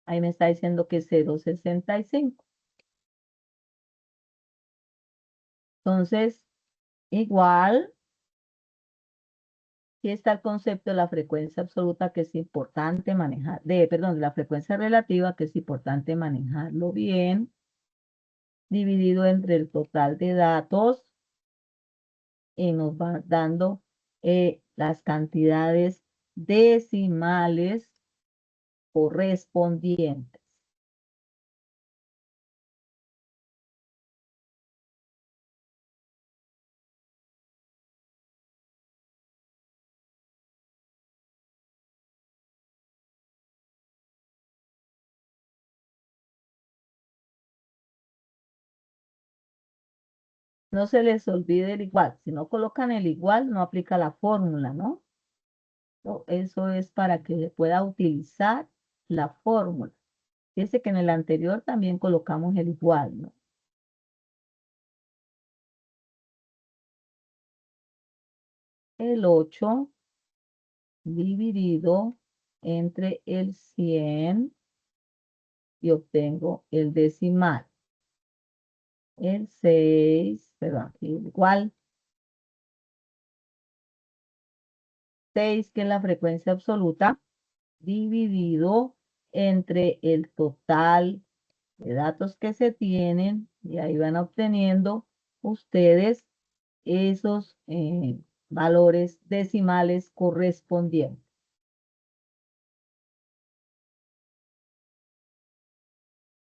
Ahí me está diciendo que es 0,65. Entonces, igual, aquí está el concepto de la frecuencia absoluta, que es importante manejar, perdón, de la frecuencia relativa, que es importante manejarlo bien, dividido entre el total de datos, y nos va dando las cantidades decimales correspondientes. No se les olvide el igual. Si no colocan el igual, no aplica la fórmula, ¿no? Eso es para que se pueda utilizar la fórmula. Fíjense que en el anterior también colocamos el igual, ¿no? El 8 dividido entre el 100 y obtengo el decimal. El 6, perdón, igual 6, que es la frecuencia absoluta, dividido entre el total de datos que se tienen, y ahí van obteniendo ustedes esos valores decimales correspondientes.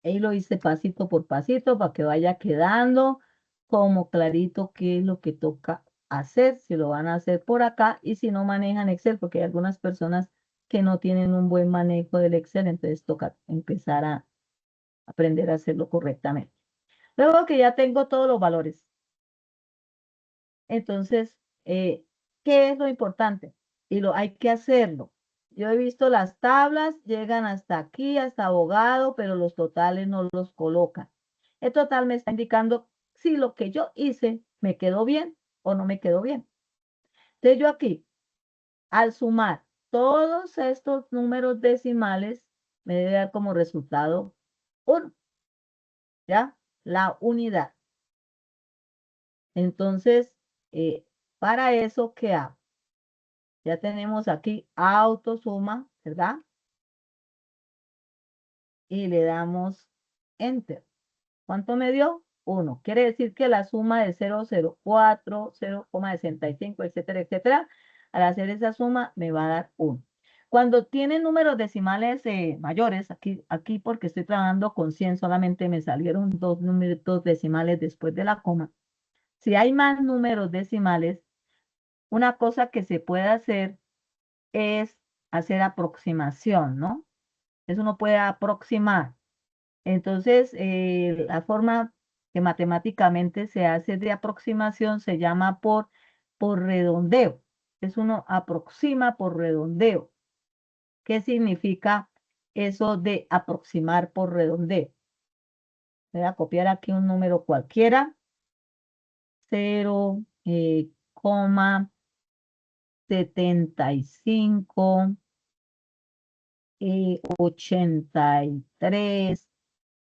Ahí lo hice pasito por pasito para que vaya quedando como clarito qué es lo que toca hacer, si lo van a hacer por acá y si no manejan Excel, porque hay algunas personas que no tienen un buen manejo del Excel, entonces toca empezar a aprender a hacerlo correctamente. Luego que ya tengo todos los valores, entonces, ¿qué es lo importante? Y hay que hacerlo. Yo he visto las tablas, llegan hasta aquí, hasta abogado, pero los totales no los colocan. El total me está indicando si lo que yo hice me quedó bien o no me quedó bien. Entonces yo aquí, al sumar todos estos números decimales, me debe dar como resultado 1, ¿ya? La unidad. Entonces, para eso, ¿qué hago? Ya tenemos aquí autosuma, ¿verdad? Y le damos Enter. ¿Cuánto me dio? 1. Quiere decir que la suma de 0,04, 0,65, etcétera, etcétera, al hacer esa suma me va a dar 1. Cuando tienen números decimales mayores, aquí porque estoy trabajando con 100, solamente me salieron 2 números decimales después de la coma. Si hay más números decimales, una cosa que se puede hacer es hacer aproximación, ¿no? Eso uno puede aproximar. Entonces, la forma que matemáticamente se hace de aproximación se llama por redondeo. Es uno aproxima por redondeo. ¿Qué significa eso de aproximar por redondeo? Voy a copiar aquí un número cualquiera. 0,75, 83,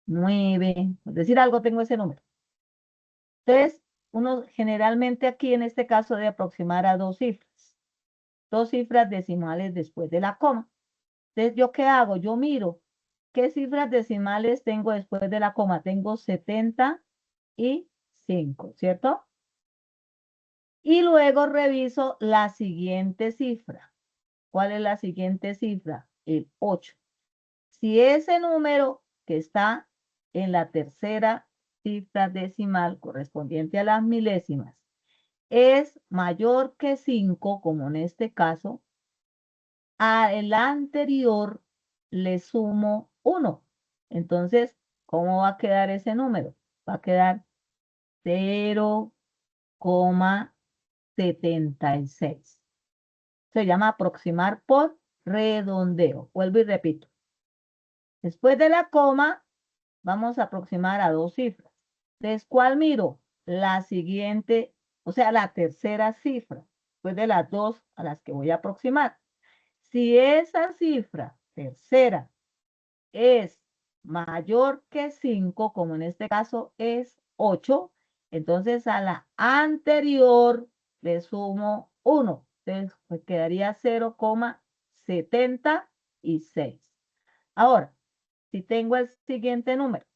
9, es decir, algo tengo ese número. Entonces, uno generalmente aquí en este caso debe aproximar a 2 cifras decimales después de la coma. Entonces, ¿yo qué hago? Yo miro qué cifras decimales tengo después de la coma. Tengo 75, ¿cierto? Y luego reviso la siguiente cifra. ¿Cuál es la siguiente cifra? El 8. Si ese número que está en la tercera cifra decimal correspondiente a las milésimas es mayor que 5, como en este caso, a el anterior le sumo 1. Entonces, ¿cómo va a quedar ese número? Va a quedar 0,76. Se llama aproximar por redondeo. Vuelvo y repito. Después de la coma, vamos a aproximar a 2 cifras. Entonces, ¿cuál miro? La siguiente, o sea, la tercera cifra, después de las 2 a las que voy a aproximar. Si esa cifra tercera es mayor que 5, como en este caso es 8, entonces a la anterior le sumo 1. Entonces, pues quedaría 0,76. Ahora, si tengo el siguiente número,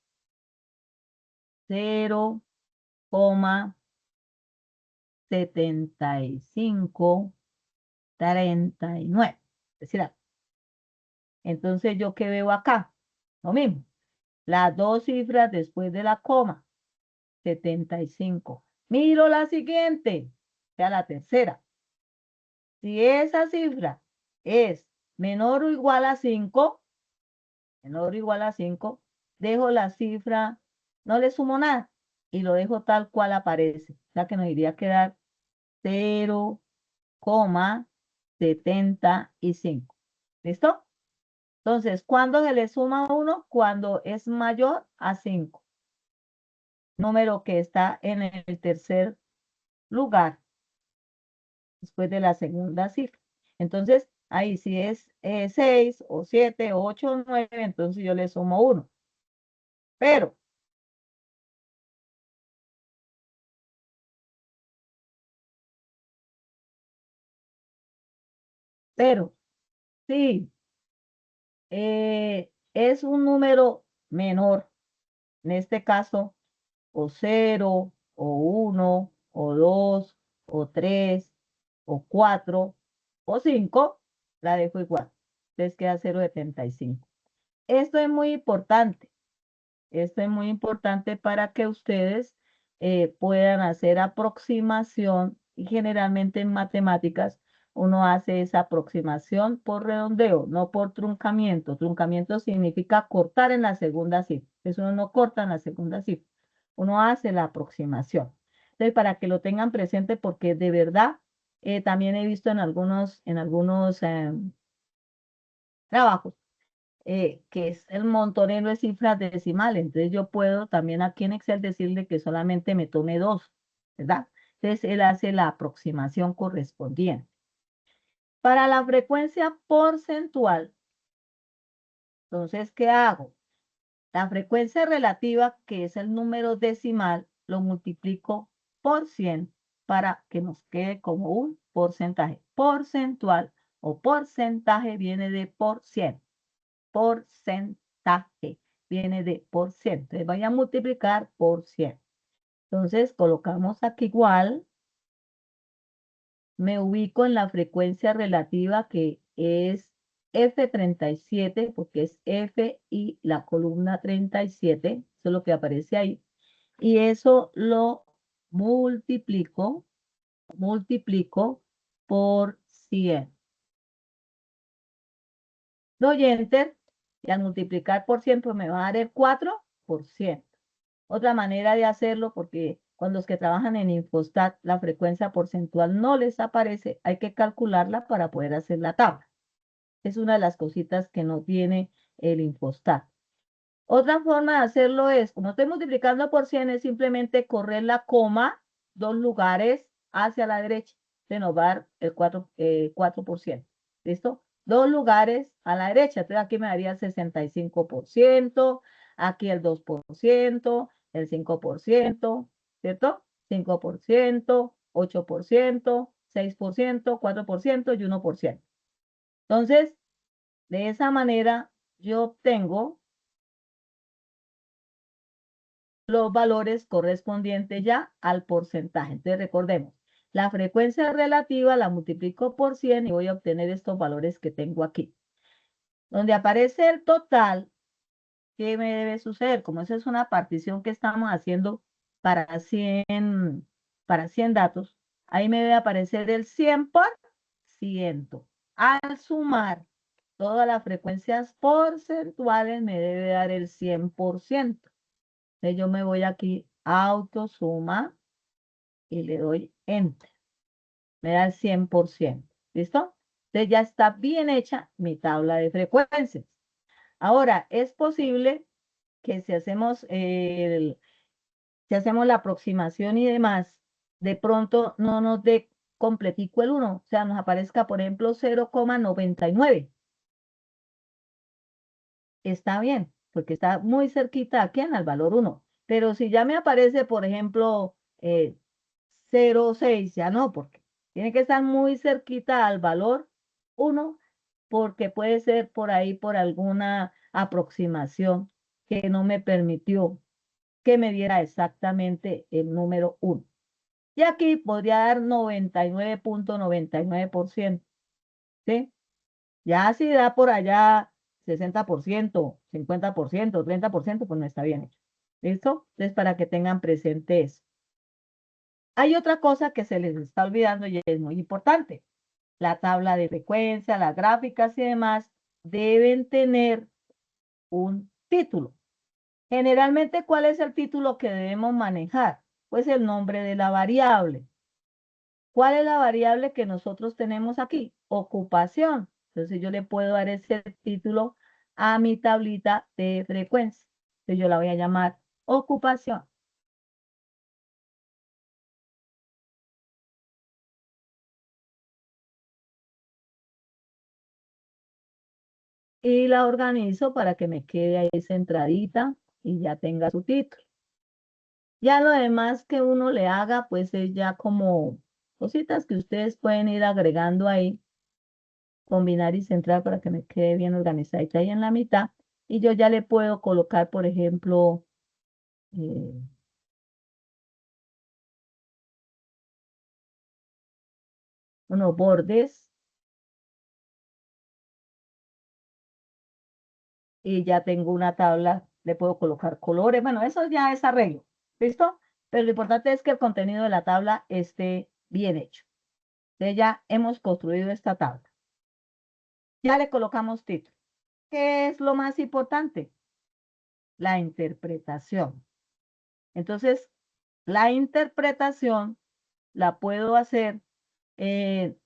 0,75, 39. Es decir, entonces, ¿yo qué veo acá? Lo mismo. Las 2 cifras después de la coma, 75. Miro la siguiente, o sea, la tercera. Si esa cifra es menor o igual a 5, dejo la cifra, no le sumo nada y lo dejo tal cual aparece. O sea que nos iría a quedar 0,75. ¿Listo? Entonces, ¿cuándo se le suma 1? Cuando es mayor a 5. Número que está en el tercer lugar después de la segunda cifra. Entonces, ahí si es 6 o 7 o 8 o 9, entonces yo le sumo 1. Pero, sí, es un número menor, en este caso, o 0, o 1, o 2, o 3, o 4, o 5, la dejo igual. Entonces queda 0,75. Esto es muy importante. Esto es muy importante para que ustedes puedan hacer aproximación y generalmente en matemáticas uno hace esa aproximación por redondeo, no por truncamiento. Truncamiento significa cortar en la segunda cifra. Eso uno no corta en la segunda cifra. Uno hace la aproximación. Entonces, para que lo tengan presente, porque de verdad también he visto en algunos trabajos que es el montonero de cifras decimales. Entonces yo puedo también aquí en Excel decirle que solamente me tome 2, ¿verdad? Entonces él hace la aproximación correspondiente. Para la frecuencia porcentual, entonces, ¿qué hago? La frecuencia relativa, que es el número decimal, lo multiplico por 100 para que nos quede como un porcentaje. Porcentual o porcentaje viene de por 100. Porcentaje viene de por ciento. Entonces voy a multiplicar por 100. Entonces colocamos aquí igual. Me ubico en la frecuencia relativa que es F37, porque es F y la columna 37. Eso es lo que aparece ahí. Y eso lo multiplico por 100. Doy enter y al multiplicar por 100 pues me va a dar el 4%. Otra manera de hacerlo, porque cuando los que trabajan en Infostat la frecuencia porcentual no les aparece, hay que calcularla para poder hacer la tabla. Es una de las cositas que no tiene el Infostat. Otra forma de hacerlo es, como estoy multiplicando por 100, es simplemente correr la coma 2 lugares hacia la derecha. Se nos va a dar el 4%. ¿Listo? 2 lugares a la derecha. Entonces aquí me daría el 65%, aquí el 2%, el 5%, ¿cierto? 5%, 8%, 6%, 4% y 1%. Entonces, de esa manera yo obtengo los valores correspondientes ya al porcentaje. Entonces recordemos, la frecuencia relativa la multiplico por 100 y voy a obtener estos valores que tengo aquí. Donde aparece el total, ¿qué me debe suceder? Como esa es una partición que estamos haciendo para 100 datos, ahí me debe aparecer el 100%. Al sumar todas las frecuencias porcentuales me debe dar el 100%. Entonces yo me voy aquí a autosuma y le doy enter. Me da el 100%. ¿Listo? Entonces ya está bien hecha mi tabla de frecuencias. Ahora, es posible que si hacemos la aproximación y demás, de pronto no nos dé completico el 1. O sea, nos aparezca, por ejemplo, 0,99. Está bien, porque está muy cerquita aquí en el valor 1. Pero si ya me aparece, por ejemplo, 0,6, ya no, porque tiene que estar muy cerquita al valor 1, porque puede ser por ahí por alguna aproximación que no me permitió que me diera exactamente el número 1. Y aquí podría dar 99,99%, ¿sí? Ya si da por allá 60%, 50%, 30%, pues no está bien hecho. ¿Listo? Entonces, para que tengan presente eso. Hay otra cosa que se les está olvidando y es muy importante. La tabla de frecuencia, las gráficas y demás deben tener un título. Generalmente, ¿cuál es el título que debemos manejar? Pues el nombre de la variable. ¿Cuál es la variable que nosotros tenemos aquí? Ocupación. Entonces yo le puedo dar ese título a mi tablita de frecuencia. Entonces yo la voy a llamar ocupación. Y la organizo para que me quede ahí centradita y ya tenga su título. Ya lo demás que uno le haga, pues es ya como cositas que ustedes pueden ir agregando ahí, combinar y centrar para que me quede bien organizadita ahí en la mitad. Y yo ya le puedo colocar, por ejemplo, eh, unos bordes y ya tengo una tabla, le puedo colocar colores. Bueno, eso ya es arreglo, ¿listo? Pero lo importante es que el contenido de la tabla esté bien hecho. Entonces ya hemos construido esta tabla. Ya le colocamos título. ¿Qué es lo más importante? La interpretación. Entonces, la interpretación la puedo hacer eh,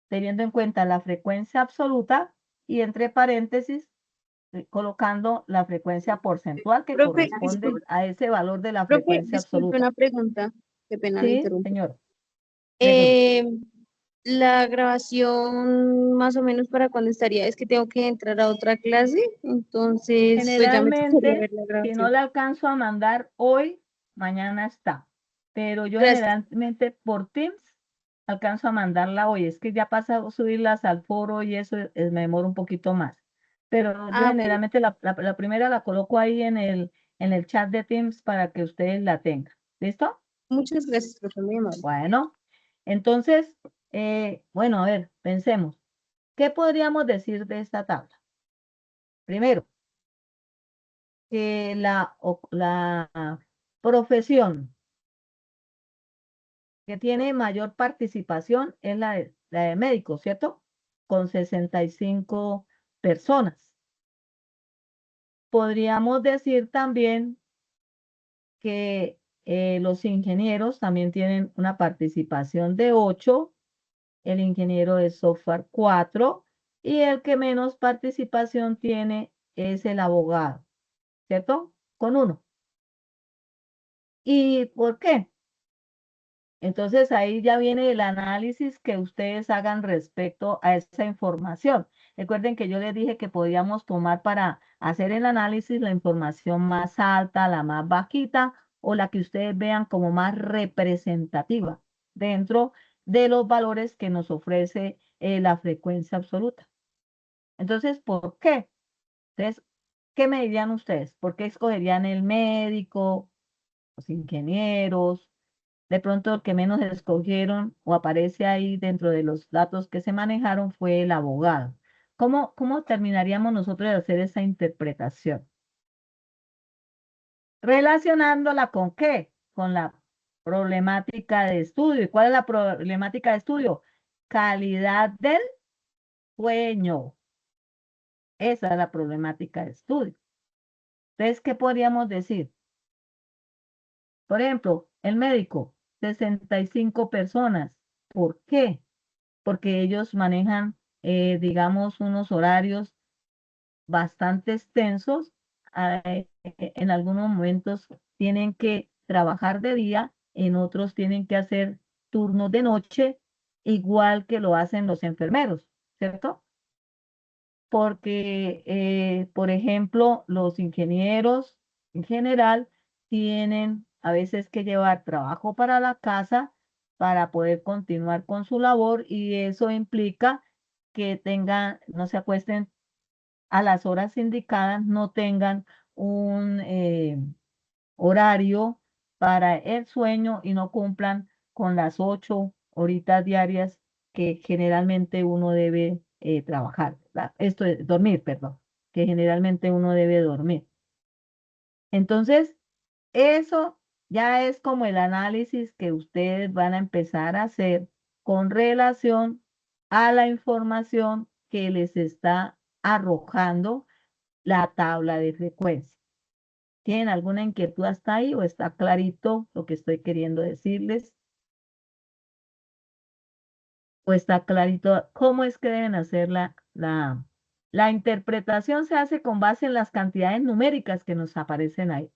teniendo en cuenta la frecuencia absoluta y entre paréntesis colocando la frecuencia porcentual que Profe, corresponde a ese valor de la profe, frecuencia disculpe absoluta. una pregunta. Qué pena le Sí, interrumpo. señor. Pregunta. La grabación más o menos para cuándo estaría. Es que tengo que entrar a otra clase, entonces pues ya me tocaría Generalmente, ver la si no grabación. le alcanzo a mandar hoy, mañana está. Pero yo Gracias. generalmente por Teams alcanzo a mandarla hoy. Es que ya pasa a subirlas al foro y eso me demora un poquito más. Pero yo Ah, bueno, generalmente la primera la coloco ahí en el chat de Teams para que ustedes la tengan. ¿Listo? muchas gracias, profe, muy amable. Bueno, entonces, bueno, a ver, pensemos. ¿Qué podríamos decir de esta tabla? Primero, que la profesión que tiene mayor participación es la de médico, ¿cierto? Con 65 personas. Podríamos decir también que los ingenieros también tienen una participación de 8, el ingeniero de software 4 y el que menos participación tiene es el abogado, ¿cierto? Con 1. ¿Y por qué? Entonces ahí ya viene el análisis que ustedes hagan respecto a esa información. Recuerden que yo les dije que podíamos tomar para hacer el análisis la información más alta, la más bajita o la que ustedes vean como más representativa dentro de los valores que nos ofrece la frecuencia absoluta. Entonces, ¿por qué? Entonces, ¿qué me dirían ustedes? ¿Por qué escogerían el médico, los ingenieros? De pronto el que menos escogieron o aparece ahí dentro de los datos que se manejaron fue el abogado. ¿Cómo terminaríamos nosotros de hacer esa interpretación? Relacionándola con qué? Con la problemática de estudio. ¿Y cuál es la problemática de estudio? Calidad del sueño. Esa es la problemática de estudio. Entonces, ¿qué podríamos decir? Por ejemplo, el médico, 65 personas. ¿Por qué? Porque ellos manejan, digamos, unos horarios bastante extensos. En algunos momentos tienen que trabajar de día, en otros tienen que hacer turnos de noche, igual que lo hacen los enfermeros, ¿cierto? Porque, por ejemplo, los ingenieros en general tienen a veces que llevar trabajo para la casa para poder continuar con su labor y eso implica que tengan, no se acuesten a las horas indicadas, no tengan un horario para el sueño y no cumplan con las 8 horitas diarias que generalmente uno debe trabajar, ¿verdad? Esto es dormir, perdón, que generalmente uno debe dormir. Entonces, eso ya es como el análisis que ustedes van a empezar a hacer con relación a la información que les está arrojando la tabla de frecuencia. ¿Tienen alguna inquietud hasta ahí o está clarito lo que estoy queriendo decirles? ¿O está clarito cómo es que deben hacer la interpretación? Se hace con base en las cantidades numéricas que nos aparecen ahí.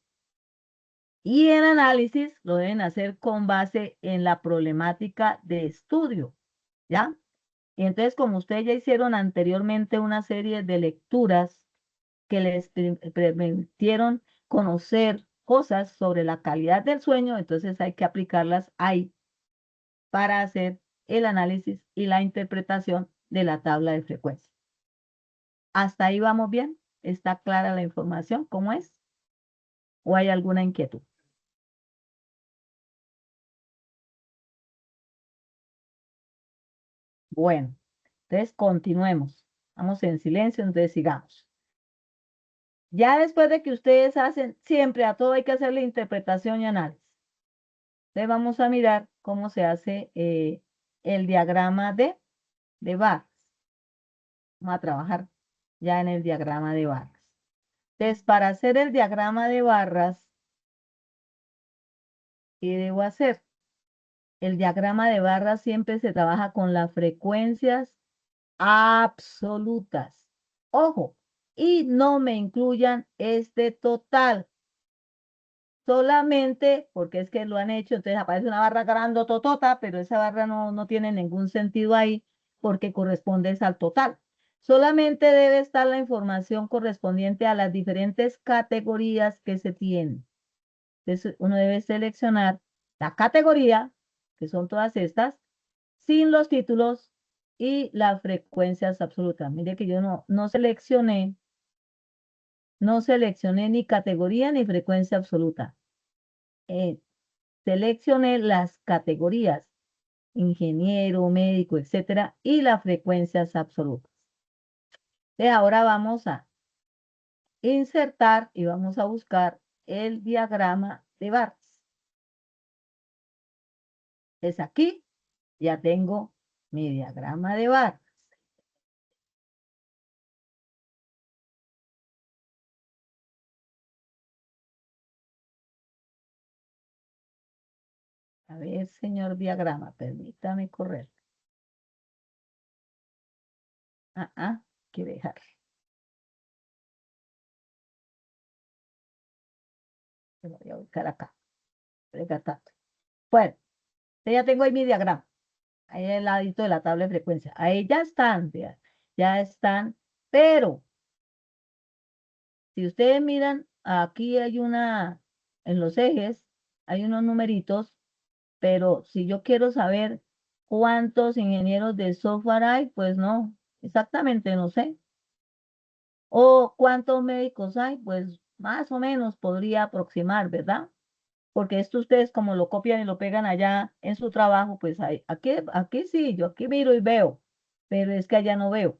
Y el análisis lo deben hacer con base en la problemática de estudio, ¿ya? Y entonces, como ustedes ya hicieron anteriormente una serie de lecturas que les permitieron conocer cosas sobre la calidad del sueño, entonces hay que aplicarlas ahí para hacer el análisis y la interpretación de la tabla de frecuencia. ¿Hasta ahí vamos bien? ¿Está clara la información? ¿Cómo es? ¿O hay alguna inquietud? Bueno, entonces continuemos. Vamos en silencio, entonces sigamos. Ya después de que ustedes hacen, siempre a todo hay que hacerle interpretación y análisis. Entonces vamos a mirar cómo se hace el diagrama de barras. Vamos a trabajar ya en el diagrama de barras. Entonces, para hacer el diagrama de barras, ¿qué debo hacer? El diagrama de barras siempre se trabaja con las frecuencias absolutas. Ojo, y no me incluyan este total. Solamente porque es que lo han hecho, entonces aparece una barra grandototota, pero esa barra no tiene ningún sentido ahí porque corresponde al total. Solamente debe estar la información correspondiente a las diferentes categorías que se tienen. Entonces uno debe seleccionar la categoría, que son todas estas, sin los títulos y las frecuencias absolutas. Mire que yo no seleccioné ni categoría ni frecuencia absoluta. Seleccioné las categorías, ingeniero, médico, etcétera, y las frecuencias absolutas. Ahora vamos a insertar y vamos a buscar el diagrama de barras. Es aquí, ya tengo mi diagrama de barras. A ver, señor diagrama, permítame correr. Hay que dejar. Lo voy a buscar acá. Bueno, ya tengo ahí mi diagrama. Ahí al ladito de la tabla de frecuencia. Ahí ya están, ya están, pero si ustedes miran, aquí hay en los ejes, hay unos numeritos, pero si yo quiero saber cuántos ingenieros de software hay, pues no, exactamente no sé. O cuántos médicos hay, pues más o menos podría aproximar, ¿verdad? Porque esto ustedes como lo copian y lo pegan allá en su trabajo, pues aquí sí, yo aquí miro y veo, pero es que allá no veo.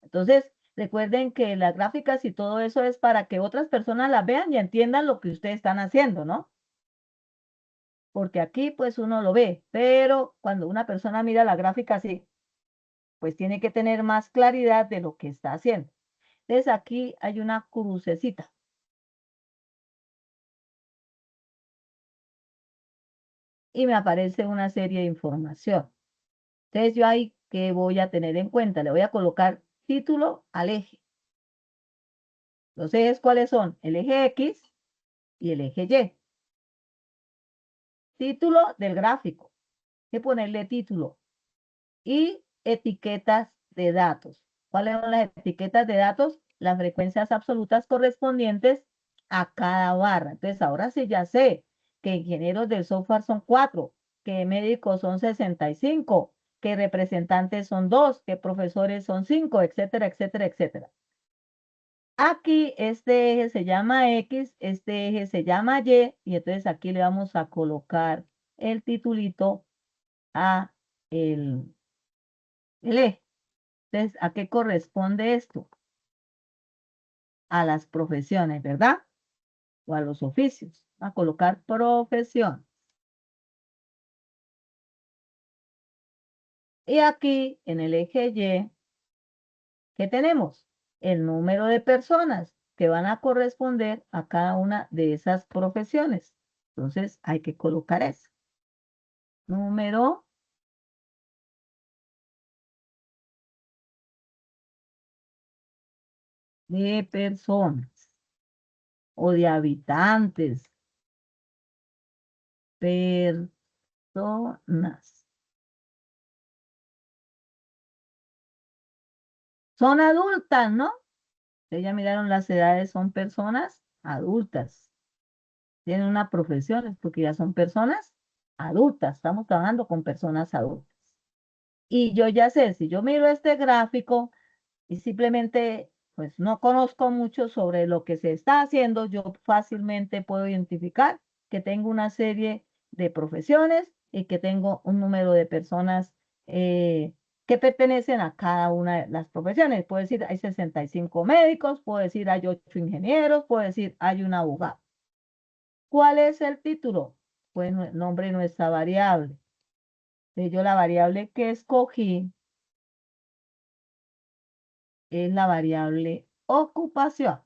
Entonces, recuerden que las gráficas y todo eso es para que otras personas las vean y entiendan lo que ustedes están haciendo, ¿no? Porque aquí pues uno lo ve, pero cuando una persona mira la gráfica así, pues tiene que tener más claridad de lo que está haciendo. Entonces aquí hay una crucecita. Y me aparece una serie de información. Entonces yo ahí, ¿qué voy a tener en cuenta? Le voy a colocar título al eje. Los ejes, ¿cuáles son? El eje X y el eje Y. Título del gráfico. Hay que ponerle título. Y etiquetas de datos. ¿Cuáles son las etiquetas de datos? Las frecuencias absolutas correspondientes a cada barra. Entonces, ahora sí ya sé que ingenieros del software son 4, que médicos son 65, que representantes son 2, que profesores son 5, etcétera, etcétera, etcétera. Aquí este eje se llama X, este eje se llama Y, y entonces aquí le vamos a colocar el titulito a el eje. Entonces, ¿a qué corresponde esto? A las profesiones, ¿verdad? O a los oficios. A colocar profesión. Y aquí, en el eje Y, ¿qué tenemos? El número de personas. que van a corresponder a cada una de esas profesiones. Entonces hay que colocar eso. Número de personas o de habitantes. Personas. Son adultas, ¿no? Ustedes ya miraron las edades, son personas adultas. Tienen una profesión, es porque ya son personas adultas. Estamos trabajando con personas adultas. Y yo ya sé, si yo miro este gráfico y simplemente pues no conozco mucho sobre lo que se está haciendo, yo fácilmente puedo identificar que tengo una serie de profesiones y que tengo un número de personas que pertenecen a cada una de las profesiones. Puedo decir, hay 65 médicos, puedo decir, hay 8 ingenieros, puedo decir, hay un abogado. ¿Cuál es el título? Pues el nombre de nuestra variable. Yo la variable que escogí es la variable ocupación.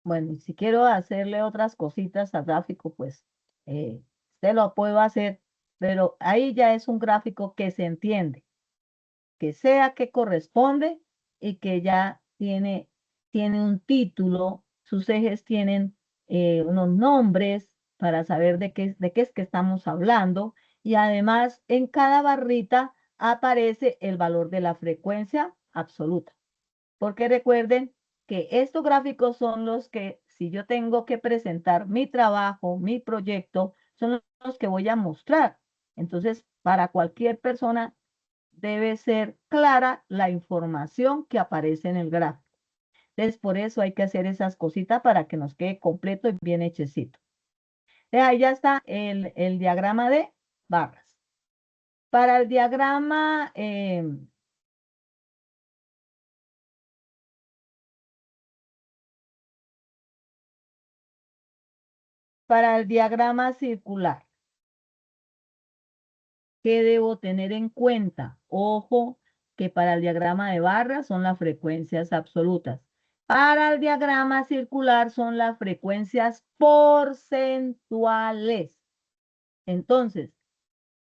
Bueno, y si quiero hacerle otras cositas al gráfico, pues se lo puedo hacer, pero ahí ya es un gráfico que se entiende, que sea que corresponde y que ya tiene un título, sus ejes tienen unos nombres para saber de qué es que estamos hablando, y además en cada barrita aparece el valor de la frecuencia absoluta. Porque recuerden que estos gráficos son los que, si yo tengo que presentar mi trabajo, mi proyecto, son los que voy a mostrar. Entonces, para cualquier persona debe ser clara la información que aparece en el gráfico. Entonces, por eso hay que hacer esas cositas para que nos quede completo y bien hechecito. Ahí ya está el diagrama de barras. Para el diagrama circular, ¿qué debo tener en cuenta? Ojo, que para el diagrama de barras son las frecuencias absolutas. Para el diagrama circular son las frecuencias porcentuales. Entonces,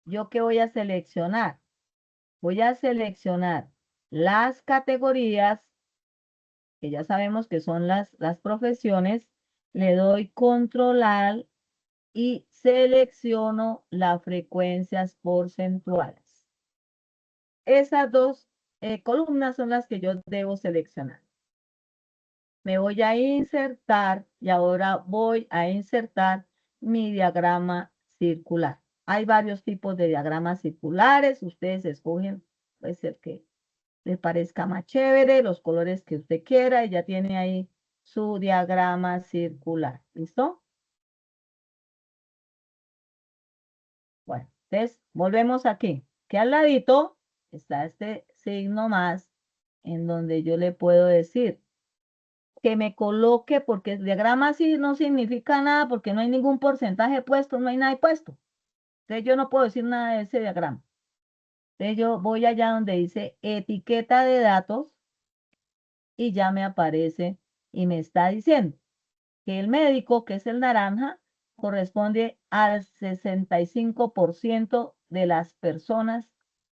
¿yo qué voy a seleccionar? Voy a seleccionar las categorías, que ya sabemos que son las profesiones. Le doy control al y selecciono las frecuencias porcentuales. Esas dos columnas son las que yo debo seleccionar. Me voy a insertar y ahora voy a insertar mi diagrama circular. Hay varios tipos de diagramas circulares. Ustedes escogen, puede ser que les parezca más chévere, los colores que usted quiera, y ya tiene ahí su diagrama circular. ¿Listo? Bueno, entonces volvemos aquí, que al ladito está este signo más en donde yo le puedo decir que me coloque, porque el diagrama así no significa nada, porque no hay ningún porcentaje puesto, no hay nada puesto. Entonces yo no puedo decir nada de ese diagrama. Entonces yo voy allá donde dice etiqueta de datos y ya me aparece y me está diciendo que el médico, que es el naranja, corresponde al 65% de las personas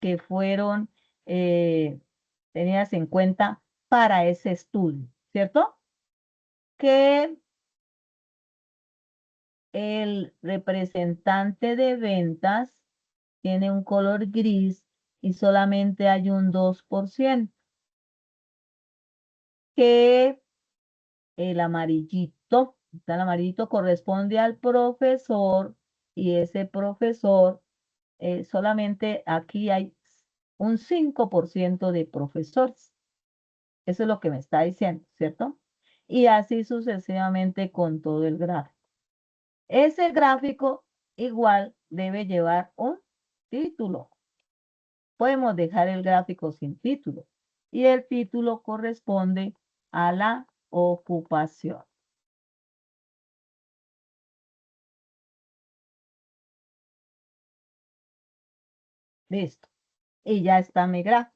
que fueron tenidas en cuenta para ese estudio, ¿cierto? Que el representante de ventas tiene un color gris y solamente hay un 2%. Que el amarillito corresponde al profesor, y ese profesor, solamente aquí hay un 5% de profesores. Eso es lo que me está diciendo, ¿cierto? Y así sucesivamente con todo el gráfico. Ese gráfico igual debe llevar un título. Podemos dejar el gráfico sin título y el título corresponde a la ocupación. Listo. y ya está mi gráfico.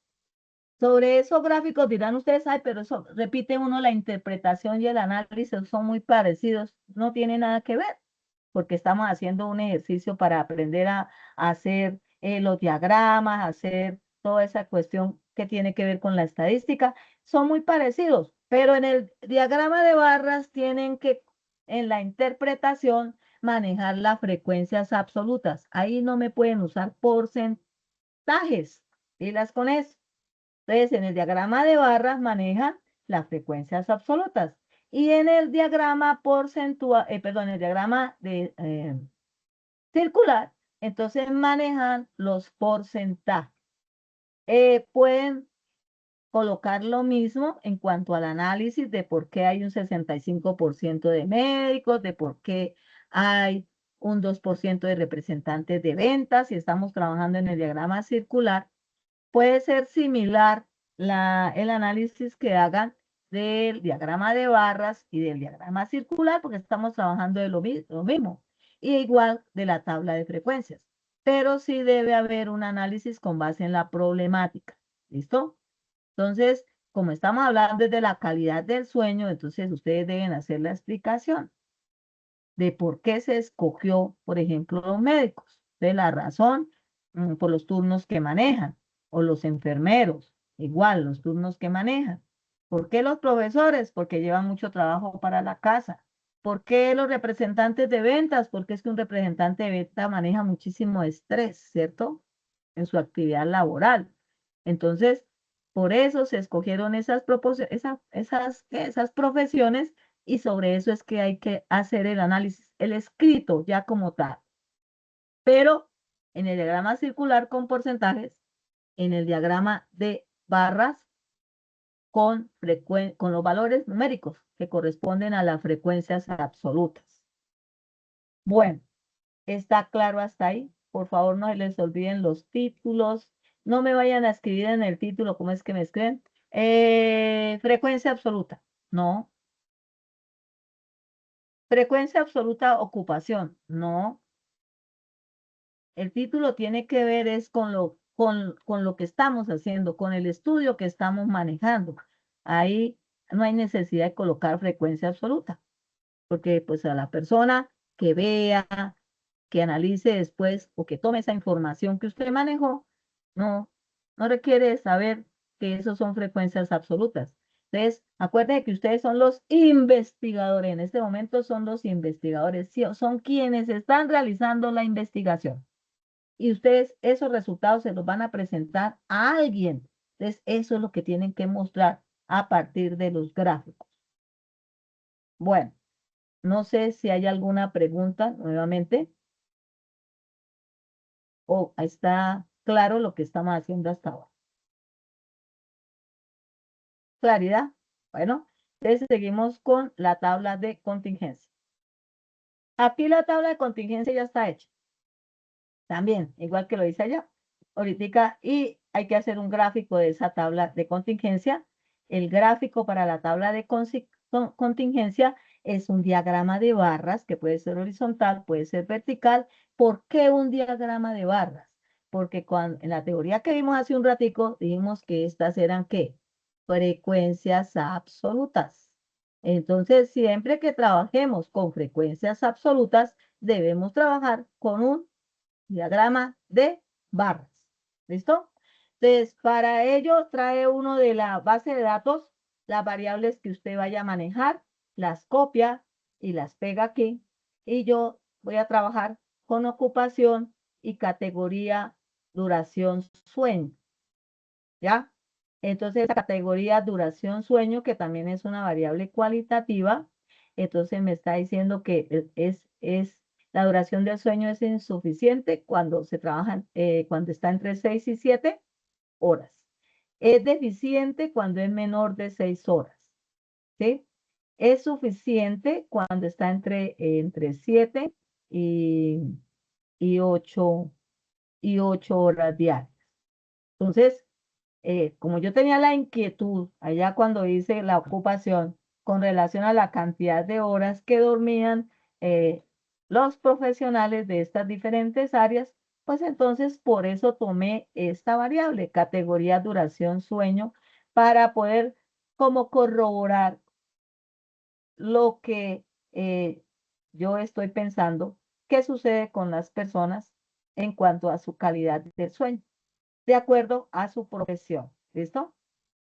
Sobre esos gráficos dirán ustedes, ay, pero eso repite uno la interpretación y el análisis son muy parecidos. No tiene nada que ver, porque estamos haciendo un ejercicio para aprender a hacer los diagramas, hacer toda esa cuestión que tiene que ver con la estadística. Son muy parecidos, pero en el diagrama de barras tienen que, en la interpretación, manejar las frecuencias absolutas. Ahí no me pueden usar porcentajes. Pilas con eso. Entonces, en el diagrama de barras manejan las frecuencias absolutas. Y en el diagrama porcentual, perdón, en el diagrama de circular, entonces manejan los porcentajes. Pueden colocar lo mismo en cuanto al análisis de por qué hay un 65% de médicos, de por qué hay un 2% de representantes de ventas, si estamos trabajando en el diagrama circular. Puede ser similar el análisis que hagan del diagrama de barras y del diagrama circular, porque estamos trabajando de lo mismo, y igual de la tabla de frecuencias. Pero sí debe haber un análisis con base en la problemática. ¿Listo? Entonces, como estamos hablando de la calidad del sueño, entonces ustedes deben hacer la explicación de por qué se escogió, por ejemplo, los médicos, de la razón por los turnos que manejan, o los enfermeros, igual los turnos que manejan. ¿Por qué los profesores? Porque llevan mucho trabajo para la casa. ¿Por qué los representantes de ventas? Porque es que un representante de venta maneja muchísimo estrés, ¿cierto? En su actividad laboral. Entonces, por eso se escogieron esas profesiones y sobre eso es que hay que hacer el análisis, el escrito ya como tal. Pero en el diagrama circular con porcentajes, en el diagrama de barras con los valores numéricos que corresponden a las frecuencias absolutas. Bueno, ¿está claro hasta ahí? Por favor, no se les olviden los títulos. No me vayan a escribir en el título, ¿cómo es que me escriben? Frecuencia absoluta. No. Frecuencia absoluta ocupación. No. El título tiene que ver es con lo que estamos haciendo, con el estudio que estamos manejando. Ahí no hay necesidad de colocar frecuencia absoluta, porque pues a la persona que vea, que analice después o que tome esa información que usted manejó, no requiere saber que esos son frecuencias absolutas. Entonces, acuérdense que ustedes son los investigadores, en este momento son los investigadores, son quienes están realizando la investigación. Y ustedes esos resultados se los van a presentar a alguien. Entonces, eso es lo que tienen que mostrar a partir de los gráficos. Bueno, no sé si hay alguna pregunta nuevamente. ¿O está claro lo que estamos haciendo hasta ahora? ¿Claridad? Bueno, entonces seguimos con la tabla de contingencia. Aquí la tabla de contingencia ya está hecha. También, igual que lo hice allá. Ahorita, y hay que hacer un gráfico de esa tabla de contingencia. El gráfico para la tabla de contingencia es un diagrama de barras que puede ser horizontal, puede ser vertical. ¿Por qué un diagrama de barras? Porque en la teoría que vimos hace un ratico, dijimos que estas eran ¿qué? Frecuencias absolutas. Entonces, siempre que trabajemos con frecuencias absolutas, debemos trabajar con un diagrama de barras. ¿Listo? Entonces, para ello trae uno de la base de datos las variables que usted vaya a manejar, las copia y las pega aquí. Y yo voy a trabajar con ocupación y categoría duración sueño. ¿Ya? Entonces, la categoría duración sueño, que también es una variable cualitativa, entonces me está diciendo que la duración del sueño es insuficiente cuando se trabaja, cuando está entre 6 y 7 horas. Es deficiente cuando es menor de 6 horas. ¿Sí? Es suficiente cuando está entre 7 y 8 horas diarias. Entonces, como yo tenía la inquietud allá cuando hice la ocupación con relación a la cantidad de horas que dormían los profesionales de estas diferentes áreas, Pues entonces por eso tomé esta variable, categoría duración sueño, para poder como corroborar lo que yo estoy pensando que sucede con las personas en cuanto a su calidad del sueño, de acuerdo a su profesión. ¿Listo?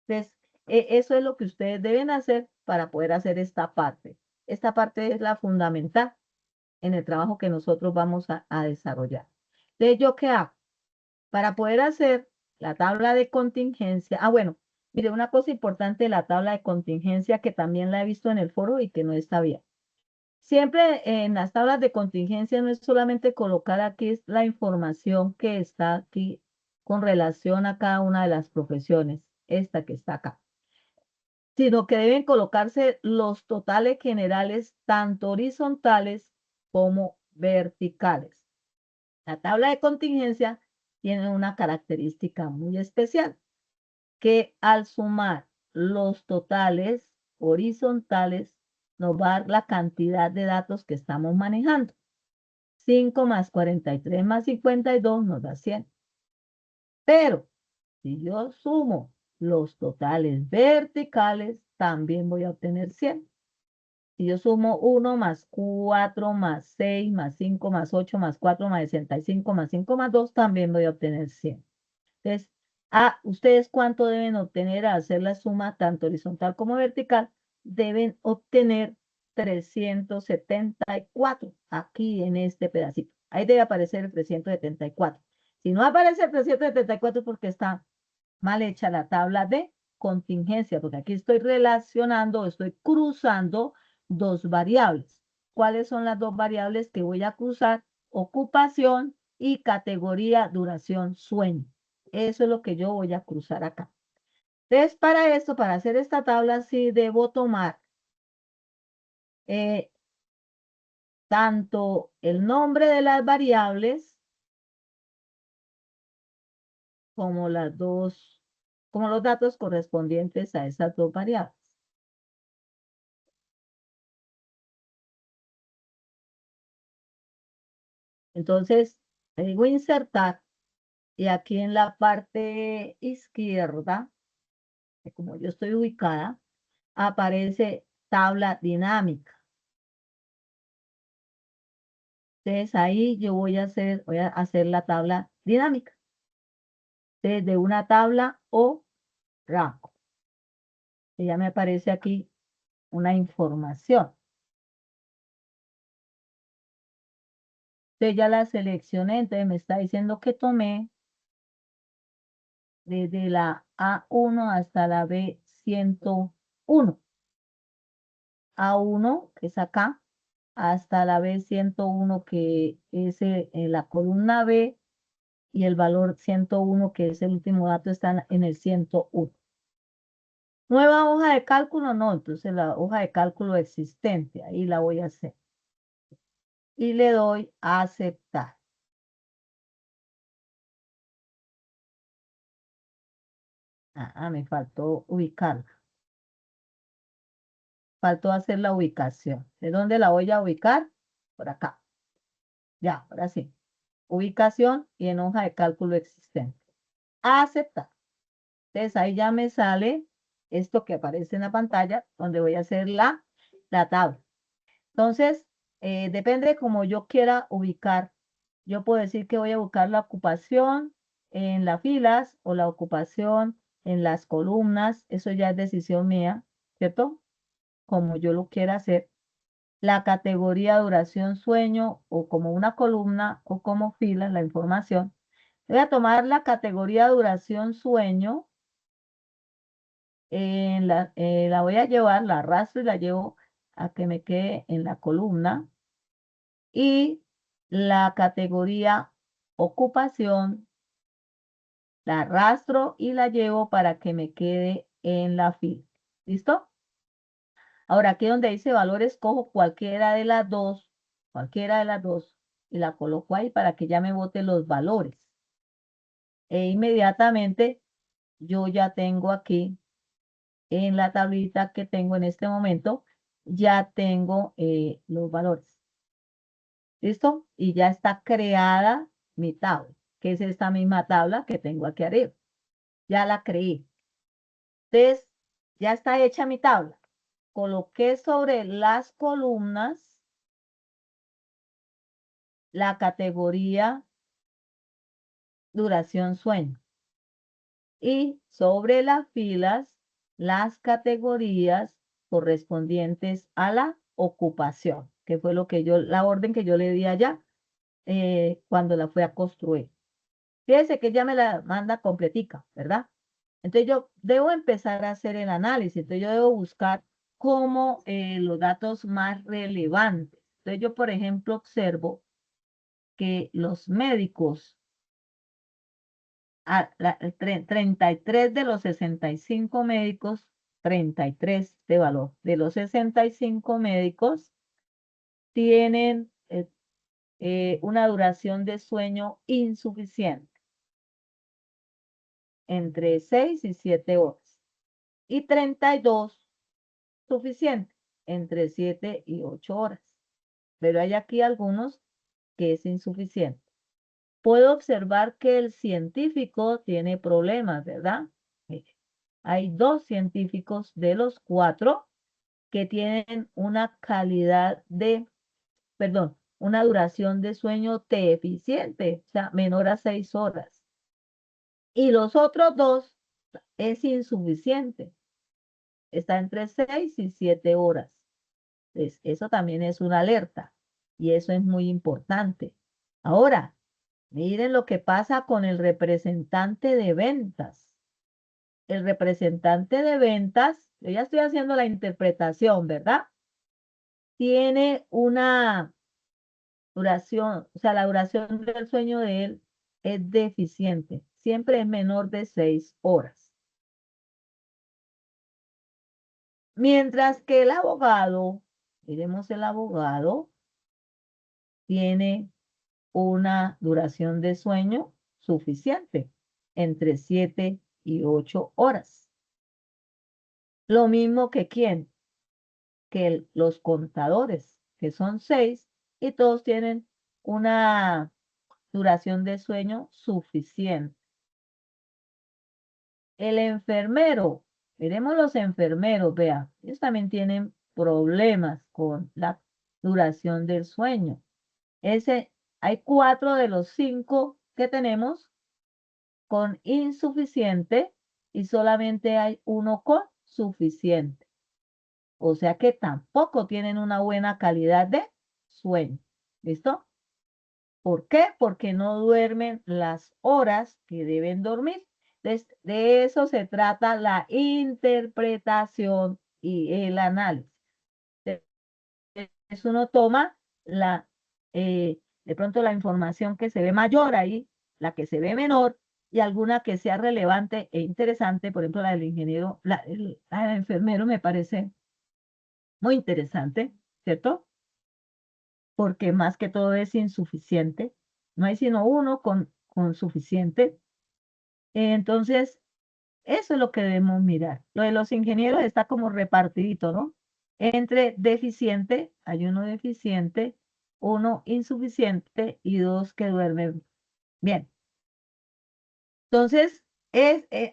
Entonces, eso es lo que ustedes deben hacer para poder hacer esta parte. Esta parte es la fundamental en el trabajo que nosotros vamos a desarrollar. Entonces, ¿yo qué hago? Para poder hacer la tabla de contingencia. Ah, bueno, mire, una cosa importante de la tabla de contingencia que también la he visto en el foro y que no está bien. Siempre en las tablas de contingencia no es solamente colocar aquí la información que está aquí con relación a cada una de las profesiones, esta que está acá, sino que deben colocarse los totales generales, tanto horizontales como verticales. La tabla de contingencia tiene una característica muy especial, que al sumar los totales horizontales nos va a dar la cantidad de datos que estamos manejando. 5 más 43 más 52 nos da 100. Pero si yo sumo los totales verticales, también voy a obtener 100. Si yo sumo 1 más 4 más 6 más 5 más 8 más 4 más 65 más 5 más 2, también voy a obtener 100. Entonces, ¿ustedes cuánto deben obtener al hacer la suma tanto horizontal como vertical? Deben obtener 374 aquí en este pedacito. Ahí debe aparecer el 374. Si no aparece el 374 porque está mal hecha la tabla de contingencia, porque aquí estoy relacionando, estoy cruzando dos variables. ¿Cuáles son las dos variables que voy a cruzar? Ocupación y categoría duración sueño. Eso es lo que yo voy a cruzar acá. Entonces, para esto, para hacer esta tabla, sí debo tomar tanto el nombre de las variables como como los datos correspondientes a esas dos variables. Entonces, le digo insertar y aquí en la parte izquierda, como yo estoy ubicada, aparece tabla dinámica. Entonces ahí yo voy a hacer la tabla dinámica. De una tabla o rango. Y ya me aparece aquí una información. Entonces ya la seleccioné, entonces me está diciendo que tomé desde la A1 hasta la B101. A1, que es acá, hasta la B101, que es la columna B, y el valor 101, que es el último dato, está en el 101. Nueva hoja de cálculo, no, entonces la hoja de cálculo existente, ahí la voy a hacer. Y le doy a aceptar. Me faltó ubicarla. Faltó hacer la ubicación. ¿De dónde la voy a ubicar? Por acá. Ya, ahora sí. Ubicación y en hoja de cálculo existente. A aceptar. Entonces ahí ya me sale esto que aparece en la pantalla, donde voy a hacer la tabla. Entonces, depende de cómo yo quiera ubicar. Yo puedo decir que voy a buscar la ocupación en las filas o la ocupación en las columnas. Eso ya es decisión mía, ¿cierto? Como yo lo quiera hacer. La categoría duración sueño o como una columna o como fila, la información. Voy a tomar la categoría duración sueño. La voy a llevar, la arrastro y la llevo a que me quede en la columna. Y la categoría ocupación la arrastro y la llevo para que me quede en la fila. ¿Listo? Ahora aquí donde dice valores, cojo cualquiera de las dos, y la coloco ahí para que ya me bote los valores. E inmediatamente yo ya tengo aquí en la tablita que tengo en este momento, ya tengo los valores. ¿Listo? Y ya está creada mi tabla, que es esta misma tabla que tengo aquí arriba. Ya la creé. Entonces, ya está hecha mi tabla. Coloqué sobre las columnas la categoría duración sueño. Y sobre las filas, las categorías correspondientes a la ocupación, que fue lo que la orden que yo le di allá cuando la fui a construir. Fíjese que ya me la manda completica, ¿verdad? Entonces yo debo empezar a hacer el análisis. Entonces yo debo buscar como los datos más relevantes. Entonces yo, por ejemplo, observo que los médicos, 33 de los 65 médicos, 33 de valor, de los 65 médicos tienen una duración de sueño insuficiente, entre 6 y 7 horas, y 32 suficiente, entre 7 y 8 horas. Pero hay aquí algunos que es insuficiente. Puedo observar que el científico tiene problemas, ¿verdad? Hay 2 científicos de los 4 que tienen una una duración de sueño deficiente, o sea, menor a 6 horas. Y los otros 2 es insuficiente. Está entre 6 y 7 horas. Entonces, eso también es una alerta y eso es muy importante. Ahora, miren lo que pasa con el representante de ventas. El representante de ventas, yo ya estoy haciendo la interpretación, ¿verdad? Tiene una duración, o sea, la duración del sueño de él es deficiente. Siempre es menor de 6 horas. Mientras que el abogado, miremos el abogado, tiene una duración de sueño suficiente, entre 7 y 8 horas. Lo mismo que quién, que los contadores, que son 6, y todos tienen una duración de sueño suficiente. El enfermero, miremos los enfermeros, vea, ellos también tienen problemas con la duración del sueño. Hay 4 de los 5 que tenemos con insuficiente y solamente hay 1 con suficiente. O sea que tampoco tienen una buena calidad de sueño. ¿Listo? ¿Por qué? Porque no duermen las horas que deben dormir. De eso se trata la interpretación y el análisis. Eso uno toma de pronto la información que se ve mayor ahí, la que se ve menor, y alguna que sea relevante e interesante. Por ejemplo, la del ingeniero, la del enfermero me parece muy interesante, ¿cierto? Porque más que todo es insuficiente. No hay sino 1 con suficiente. Entonces, eso es lo que debemos mirar. Lo de los ingenieros está como repartidito, ¿no? Entre deficiente, hay 1 deficiente, 1 insuficiente y 2 que duermen bien. Entonces,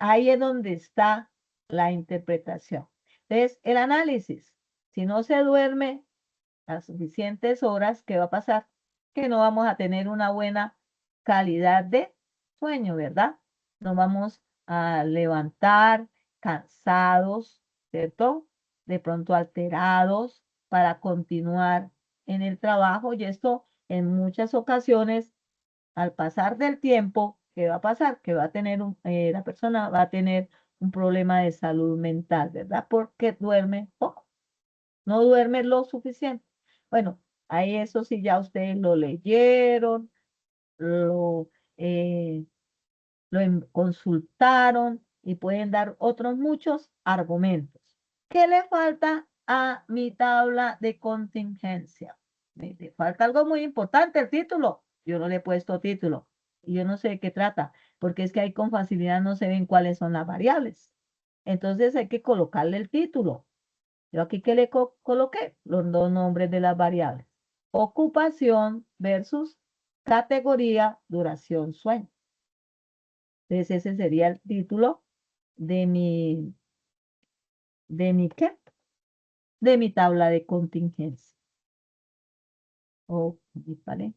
ahí es donde está la interpretación. Entonces, el análisis, si no se duerme las suficientes horas, ¿qué va a pasar? Que no vamos a tener una buena calidad de sueño, ¿verdad? Nos vamos a levantar cansados, ¿cierto? De pronto alterados para continuar en el trabajo, y esto en muchas ocasiones, al pasar del tiempo, ¿qué va a pasar? Que va a tener la persona va a tener un problema de salud mental, ¿verdad? Porque duerme poco, no duerme lo suficiente. Bueno, ahí eso sí ya ustedes lo leyeron, lo, eh, consultaron y pueden dar otros muchos argumentos. ¿Qué le falta a mi tabla de contingencia? Le falta algo muy importante, el título. Yo no le he puesto título y yo no sé de qué trata, porque es que ahí con facilidad no se ven cuáles son las variables. Entonces hay que colocarle el título. Yo aquí que le coloqué los 2 nombres de las variables. Ocupación versus categoría, duración, sueño. Entonces ese sería el título de ¿qué? De mi tabla de contingencia. ¿Vale?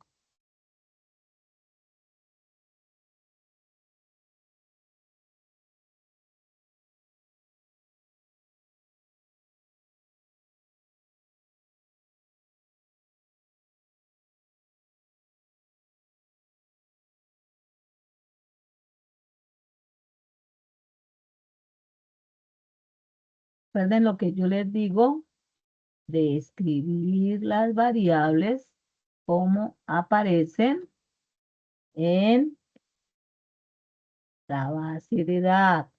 Recuerden lo que yo les digo de escribir las variables como aparecen en la base de datos.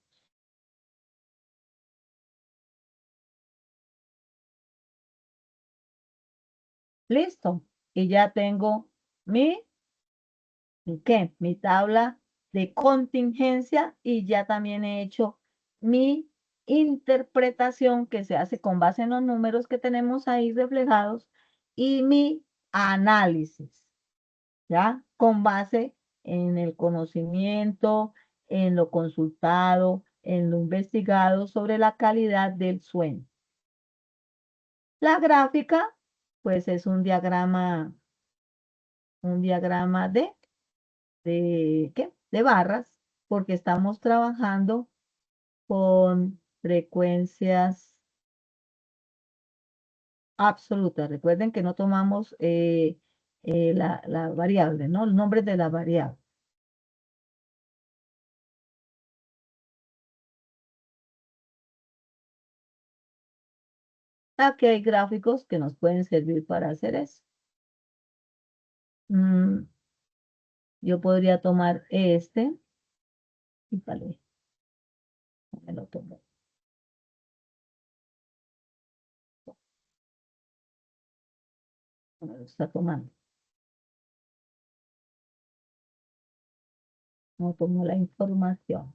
Listo. Y ya tengo mi tabla de contingencia y ya también he hecho mi interpretación que se hace con base en los números que tenemos ahí reflejados y mi análisis, ¿ya? Con base en el conocimiento, en lo consultado, en lo investigado sobre la calidad del sueño. La gráfica, pues es un diagrama ¿qué? De barras, porque estamos trabajando con frecuencias absolutas. Recuerden que no tomamos la variable, ¿no? El nombre de la variable. Aquí hay gráficos que nos pueden servir para hacer eso. Yo podría tomar este. Y vale, me lo tomo. Me lo está tomando. No tomo la información.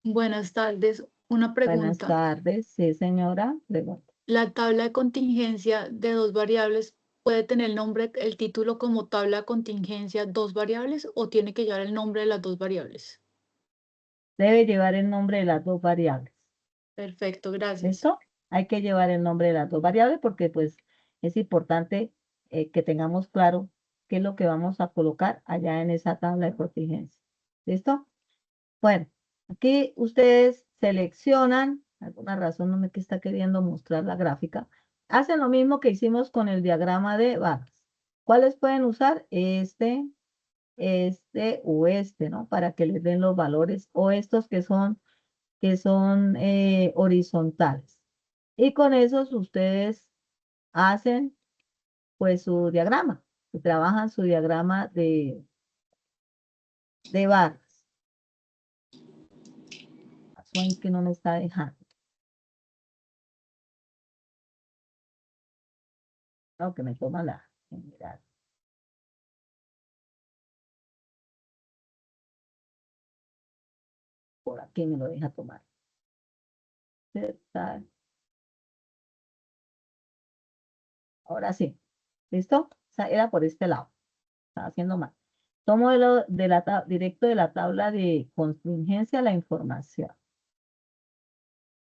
Buenas tardes. Una Buenas pregunta. tardes. Sí, señora. Pregunta. La tabla de contingencia de dos variables puede tener el nombre, el título como tabla de contingencia dos variables o tiene que llevar el nombre de las dos variables. Debe llevar el nombre de las dos variables. Perfecto, gracias. ¿Listo? Hay que llevar el nombre de las dos variables porque pues es importante que tengamos claro qué es lo que vamos a colocar allá en esa tabla de contingencia. ¿Listo? Bueno, aquí ustedes seleccionan, alguna razón no me que está queriendo mostrar la gráfica, hacen lo mismo que hicimos con el diagrama de barras. ¿Cuáles pueden usar? Este o este, ¿no? Para que les den los valores o estos que son horizontales. Y con esos ustedes hacen pues su diagrama, y trabajan su diagrama de barras. Son que no me está dejando. No, que me toma la general. Por aquí me lo deja tomar. Ahora sí. ¿Listo? O sea, era por este lado. Estaba haciendo mal. Tomo directo de la tabla de contingencia la información.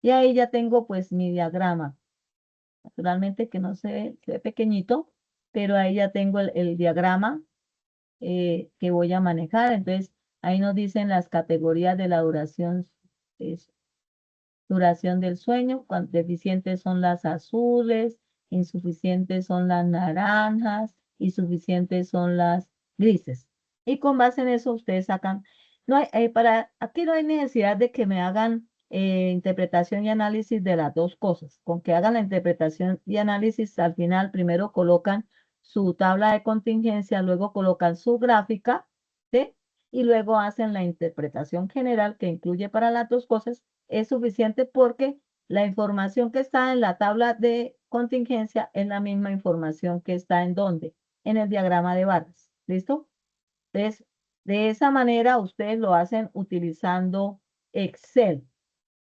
Y ahí ya tengo pues mi diagrama. Naturalmente que no se ve pequeñito, pero ahí ya tengo el diagrama que voy a manejar. Entonces, ahí nos dicen las categorías de la duración, duración del sueño. Deficientes son las azules, insuficientes son las naranjas y suficientes son las grises. Y con base en eso ustedes sacan, no hay, aquí no hay necesidad de que me hagan interpretación y análisis de las dos cosas. Con que hagan la interpretación y análisis, al final primero colocan su tabla de contingencia, luego colocan su gráfica, ¿sí? Y luego hacen la interpretación general que incluye para las dos cosas. Es suficiente porque la información que está en la tabla de contingencia es la misma información que está en ¿dónde? en el diagrama de barras. ¿Listo? Entonces, de esa manera ustedes lo hacen utilizando Excel.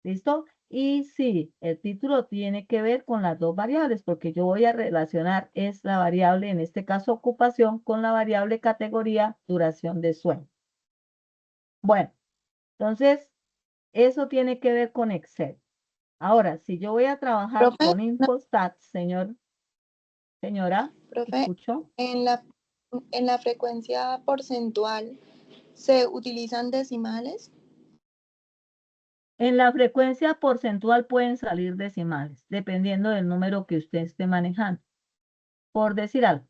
¿Listo? Y sí, el título tiene que ver con las dos variables, porque yo voy a relacionar es la variable, en este caso ocupación, con la variable categoría duración de sueño. Bueno, entonces, eso tiene que ver con Excel. Ahora, si yo voy a trabajar Profe, con Infostat, señora, profe, escucho. en la frecuencia porcentual, ¿se utilizan decimales? En la frecuencia porcentual pueden salir decimales, dependiendo del número que usted esté manejando. Por decir algo,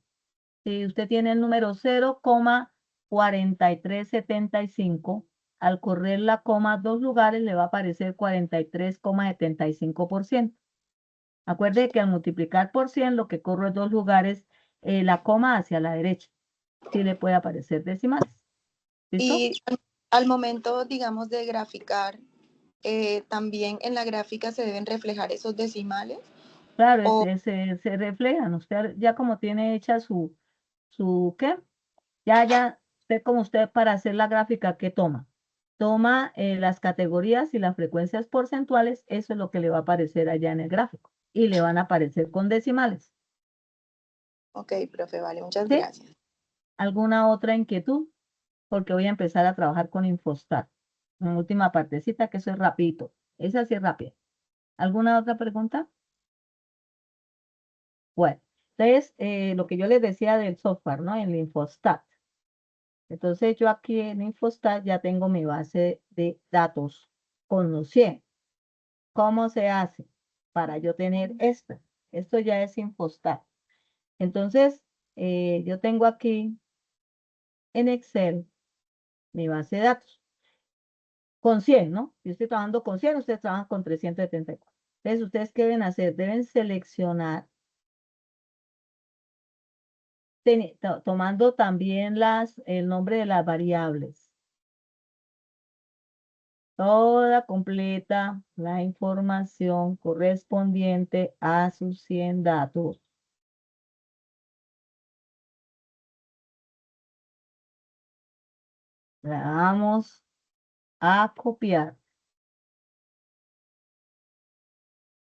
si usted tiene el número 0,4375, al correr la coma 2 lugares le va a aparecer 43,75%. Acuerde que al multiplicar por 100, lo que corre 2 lugares, la coma hacia la derecha. Sí le puede aparecer decimales. ¿Listo? Y al momento, digamos, de graficar, también en la gráfica se deben reflejar esos decimales. Claro, O- se reflejan. Usted ya como tiene hecha ¿qué? Ya, usted como usted para hacer la gráfica, ¿qué toma? Toma las categorías y las frecuencias porcentuales, eso es lo que le va a aparecer allá en el gráfico. Y le van a aparecer con decimales. Ok, profe, vale, muchas ¿Sí? gracias. ¿Alguna otra inquietud? Porque voy a empezar a trabajar con Infostat. Una última partecita, que eso es rapidito. Esa sí es rápida. ¿Alguna otra pregunta? Bueno, entonces, lo que yo les decía del software, ¿no? En el Infostat. Entonces, yo aquí en Infostat ya tengo mi base de datos con los 100. ¿Cómo se hace? Para yo tener esto. Esto ya es Infostat. Entonces, yo tengo aquí en Excel mi base de datos. Con 100, ¿no? Yo estoy trabajando con 100, ustedes trabajan con 374. Entonces, ¿ustedes qué deben hacer? Deben seleccionar, tomando también el nombre de las variables. Toda completa la información correspondiente a sus 100 datos. La vamos a copiar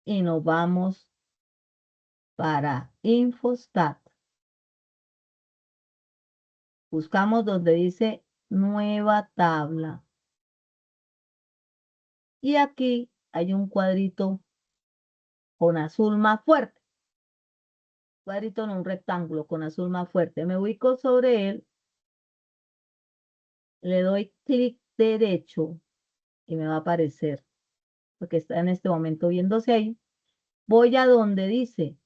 y nos vamos para Infostat. Buscamos donde dice nueva tabla. Y aquí hay un cuadrito con azul más fuerte. Cuadrito en un rectángulo con azul más fuerte. Me ubico sobre él. Le doy clic derecho y me va a aparecer, porque está en este momento viéndose ahí. Voy a donde dice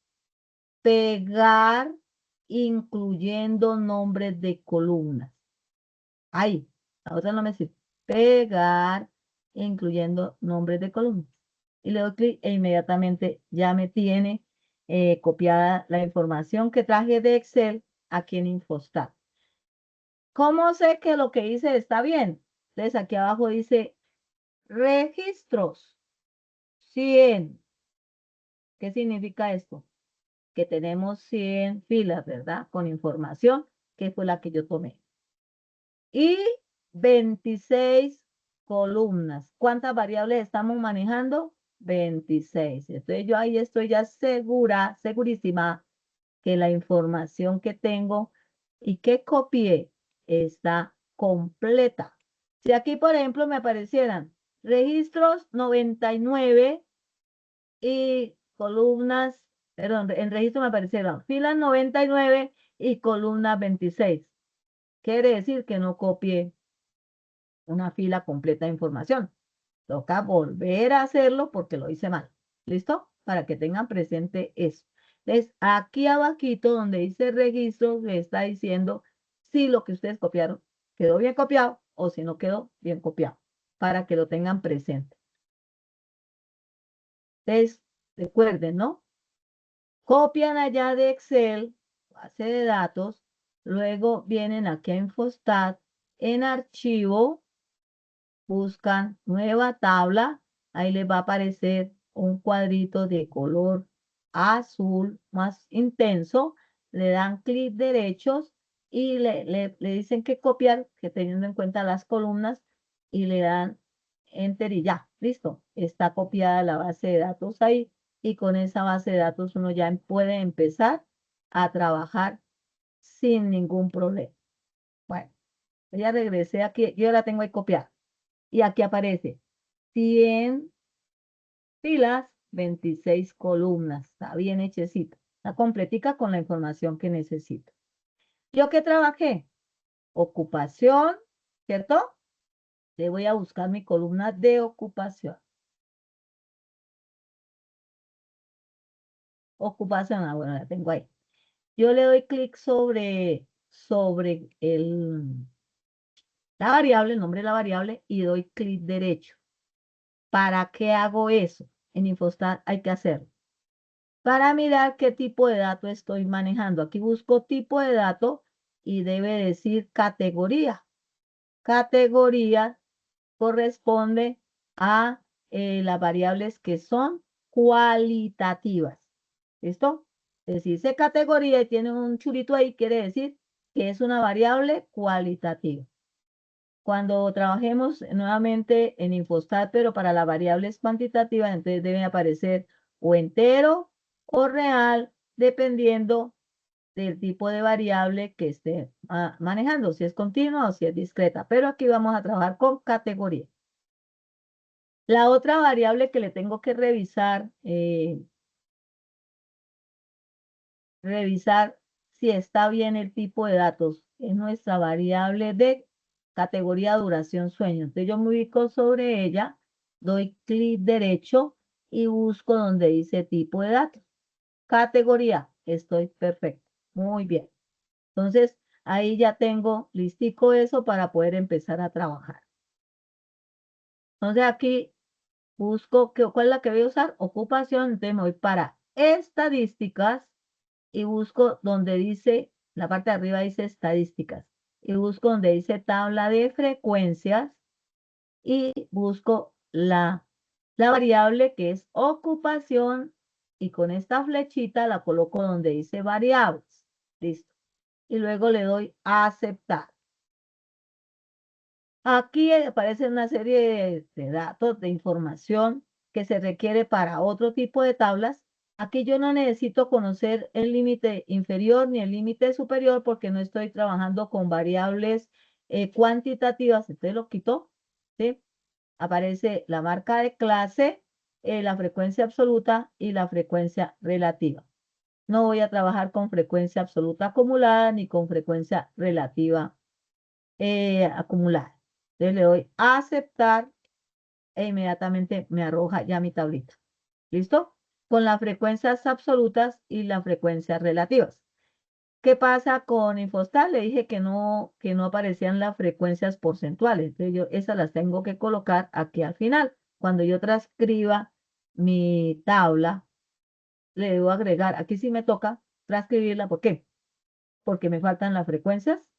pegar incluyendo nombres de columnas. Ahí, la otra no me sirve. Pegar incluyendo nombres de columnas. Y le doy clic e inmediatamente ya me tiene copiada la información que traje de Excel aquí en Infostat. ¿Cómo sé que lo que hice está bien? Entonces aquí abajo dice registros 100. ¿Qué significa esto? Que tenemos 100 filas, ¿verdad? Con información que fue la que yo tomé. Y 26 columnas. ¿Cuántas variables estamos manejando? 26. Entonces yo ahí estoy ya segurísima que la información que tengo y que copié está completa. Si aquí, por ejemplo, me aparecieran registros 99 y columnas, perdón, en registro me aparecieron filas 99 y columnas 26. Quiere decir que no copié una fila completa de información. Toca volver a hacerlo porque lo hice mal. ¿Listo? Para que tengan presente eso. Entonces, aquí abajito donde dice registro, le está diciendo si lo que ustedes copiaron quedó bien copiado o si no quedó bien copiado, para que lo tengan presente. Entonces, recuerden, ¿no? Copian allá de Excel, base de datos, luego vienen aquí a Infostat, en archivo, buscan nueva tabla, ahí les va a aparecer un cuadrito de color azul más intenso, le dan clic derechos y le dicen que copiar, que teniendo en cuenta las columnas, y le dan enter y ya, listo. Está copiada la base de datos ahí y con esa base de datos uno ya puede empezar a trabajar sin ningún problema. Bueno, ya regresé aquí, yo la tengo ahí copiada. Y aquí aparece 100 filas, 26 columnas. Está bien hechecita. Está completica con la información que necesito. ¿Yo qué trabajé? Ocupación, ¿cierto? Le voy a buscar mi columna de ocupación. Ocupación, bueno, la tengo ahí. Yo le doy clic sobre la variable, el nombre de la variable, y doy clic derecho. ¿Para qué hago eso? En Infostat hay que hacerlo. Para mirar qué tipo de dato estoy manejando. Aquí busco tipo de dato y debe decir categoría. Categoría corresponde a las variables que son cualitativas. ¿Listo? Si dice categoría y tiene un chulito ahí, quiere decir que es una variable cualitativa. Cuando trabajemos nuevamente en Infostat, pero para las variables cuantitativas, entonces debe aparecer o entero o real, dependiendo del tipo de variable que esté manejando, si es continua o si es discreta. Pero aquí vamos a trabajar con categoría. La otra variable que le tengo que revisar si está bien el tipo de datos, es nuestra variable de categoría duración sueño. Entonces yo me ubico sobre ella, doy clic derecho y busco donde dice tipo de datos. Categoría, estoy perfecto. Muy bien. Entonces ahí ya tengo listico eso para poder empezar a trabajar. Entonces aquí busco, ¿cuál es la que voy a usar? Ocupación, entonces me voy para estadísticas y busco donde dice, la parte de arriba dice estadísticas, y busco donde dice tabla de frecuencias y busco la variable que es ocupación y con esta flechita la coloco donde dice variables. Listo. Y luego le doy a aceptar. Aquí aparece una serie de datos, de información que se requiere para otro tipo de tablas. Aquí yo no necesito conocer el límite inferior ni el límite superior porque no estoy trabajando con variables cuantitativas. Entonces lo quito, ¿sí? Aparece la marca de clase, la frecuencia absoluta y la frecuencia relativa. No voy a trabajar con frecuencia absoluta acumulada ni con frecuencia relativa acumulada. Entonces le doy a aceptar e inmediatamente me arroja ya mi tablita. ¿Listo? Con las frecuencias absolutas y las frecuencias relativas. ¿Qué pasa con Infostat? Le dije que no aparecían las frecuencias porcentuales. Entonces yo esas las tengo que colocar aquí al final. Cuando yo transcriba mi tabla, le debo agregar, aquí sí me toca transcribirla. ¿Por qué? Porque me faltan las frecuencias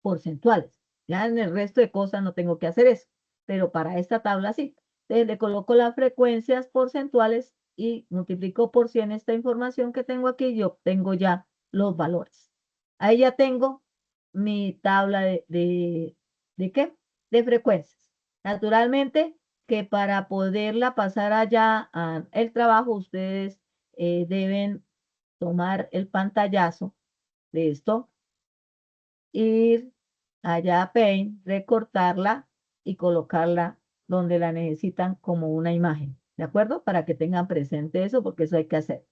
porcentuales. Ya en el resto de cosas no tengo que hacer eso, pero para esta tabla sí. Entonces le coloco las frecuencias porcentuales y multiplico por 100 esta información que tengo aquí y obtengo ya los valores. Ahí ya tengo mi tabla ¿de qué? De frecuencias. Naturalmente que para poderla pasar allá al trabajo, ustedes deben tomar el pantallazo de esto, ir allá a Paint, recortarla y colocarla donde la necesitan como una imagen, ¿de acuerdo? Para que tengan presente eso, porque eso hay que hacer.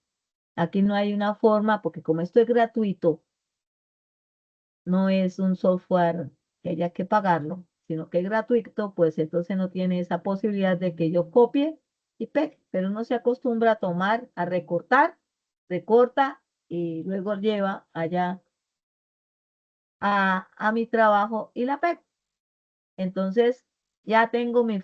Aquí no hay una forma, porque como esto es gratuito, no es un software que haya que pagarlo, sino que es gratuito, pues entonces no tiene esa posibilidad de que yo copie y pegue, pero uno se acostumbra a tomar, a recortar, recorta y luego lleva allá a mi trabajo y la pego. Entonces, ya tengo mi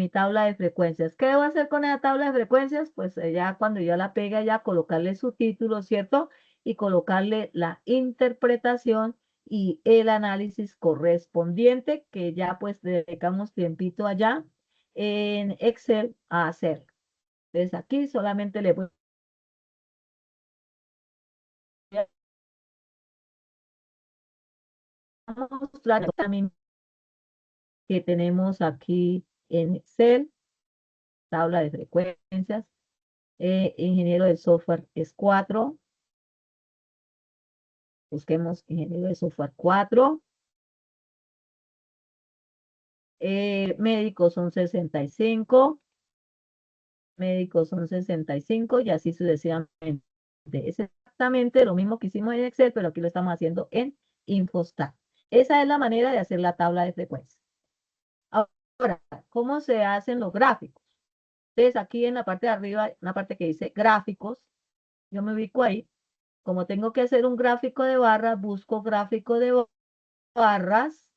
tabla de frecuencias. ¿Qué debo hacer con esa tabla de frecuencias? Pues ya cuando yo la pegue, ya colocarle su título, ¿cierto? Y colocarle la interpretación y el análisis correspondiente, que ya pues dedicamos tiempito allá en Excel a hacer. Entonces aquí solamente le voy mostrar también que tenemos aquí en Excel, tabla de frecuencias. Ingeniero de software es 4. Busquemos ingeniero de software 4. Médicos son 65. Médicos son 65 y así sucesivamente. Es exactamente lo mismo que hicimos en Excel, pero aquí lo estamos haciendo en Infostat. Esa es la manera de hacer la tabla de frecuencias. Ahora, ¿cómo se hacen los gráficos? Entonces, aquí en la parte de arriba, una parte que dice gráficos, yo me ubico ahí. Como tengo que hacer un gráfico de barras, busco gráfico de barras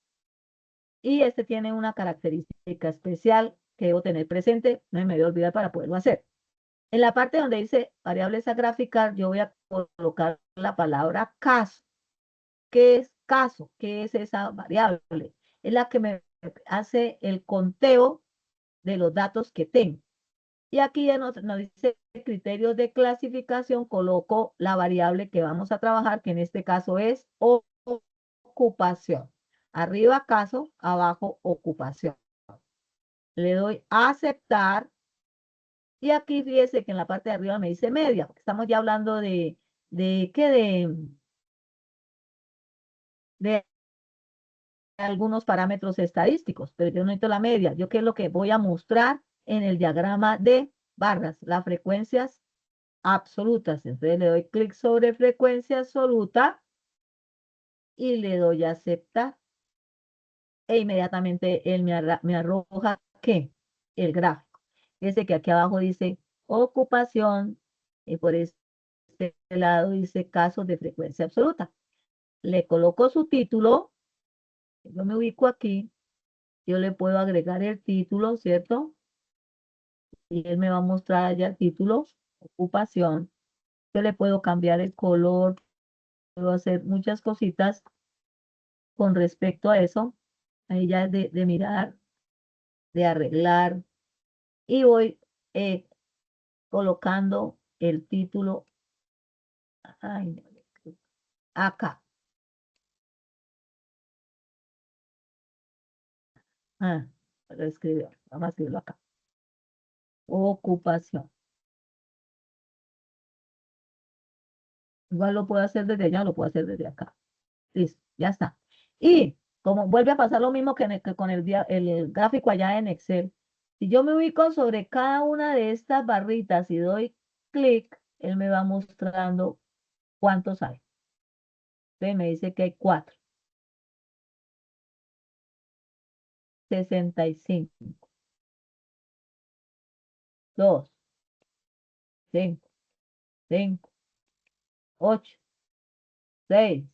y este tiene una característica especial que debo tener presente, no me voy a olvidar para poderlo hacer. En la parte donde dice variables a graficar, yo voy a colocar la palabra caso. ¿Qué es caso? ¿Qué es esa variable? Es la que me hace el conteo de los datos que tengo. Y aquí ya nos dice criterios de clasificación, coloco la variable que vamos a trabajar, que en este caso es ocupación. Arriba caso, abajo ocupación. Le doy a aceptar. Y aquí fíjese que en la parte de arriba me dice media, porque estamos ya hablando de algunos parámetros estadísticos, pero yo no necesito la media. Yo qué es lo que voy a mostrar en el diagrama de barras, las frecuencias absolutas. Entonces le doy clic sobre frecuencia absoluta y le doy a aceptar. E inmediatamente él me arroja ¿qué? El gráfico. Fíjese que aquí abajo dice ocupación y por este lado dice casos de frecuencia absoluta. Le coloco su título. Yo me ubico aquí. Yo le puedo agregar el título, ¿cierto? Y él me va a mostrar allá el título, ocupación. Yo le puedo cambiar el color, puedo hacer muchas cositas con respecto a eso. Ahí ya es de mirar, de arreglar. Y voy colocando el título ay, acá. Lo escribió. Vamos a escribirlo acá. Ocupación. Igual lo puedo hacer desde allá, lo puedo hacer desde acá. Listo, ya está. Y como vuelve a pasar lo mismo que con el gráfico allá en Excel, si yo me ubico sobre cada una de estas barritas y doy clic, él me va mostrando cuántos hay. Entonces me dice que hay 4. 65. 2. 5. 5. 8. 6.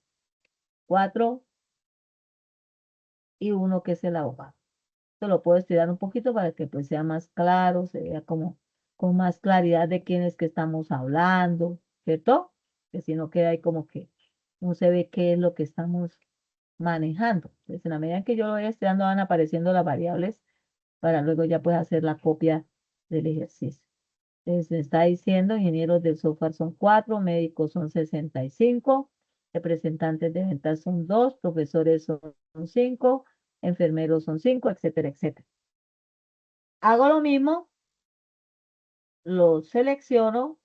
4. Y 1 que es el ahogado. Esto lo puedo estudiar un poquito para que pues sea más claro, se vea como con más claridad de quién es que estamos hablando, ¿cierto? Que si no queda ahí como que no se ve qué es lo que estamos manejando. Entonces, en la medida en que yo lo voy estudiando, van apareciendo las variables para luego ya pues hacer la copia del ejercicio. Entonces, me está diciendo, ingenieros del software son 4, médicos son 65, representantes de ventas son 2, profesores son 5, enfermeros son 5, etcétera, etcétera. Hago lo mismo, lo selecciono,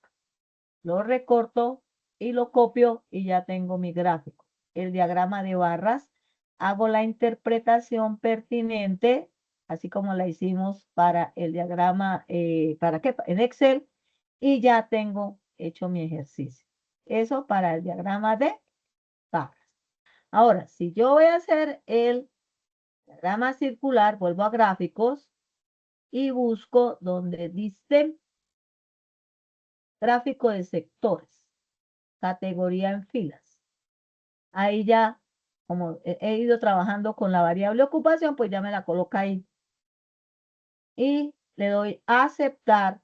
lo recorto y lo copio y ya tengo mi gráfico. El diagrama de barras, hago la interpretación pertinente, así como la hicimos para el diagrama, ¿para qué? En Excel, y ya tengo hecho mi ejercicio. Eso para el diagrama de barras. Ahora, si yo voy a hacer el diagrama circular, vuelvo a gráficos y busco donde dice gráfico de sectores, categoría en filas. Ahí ya, como he ido trabajando con la variable ocupación, pues ya me la coloca ahí. Y le doy a aceptar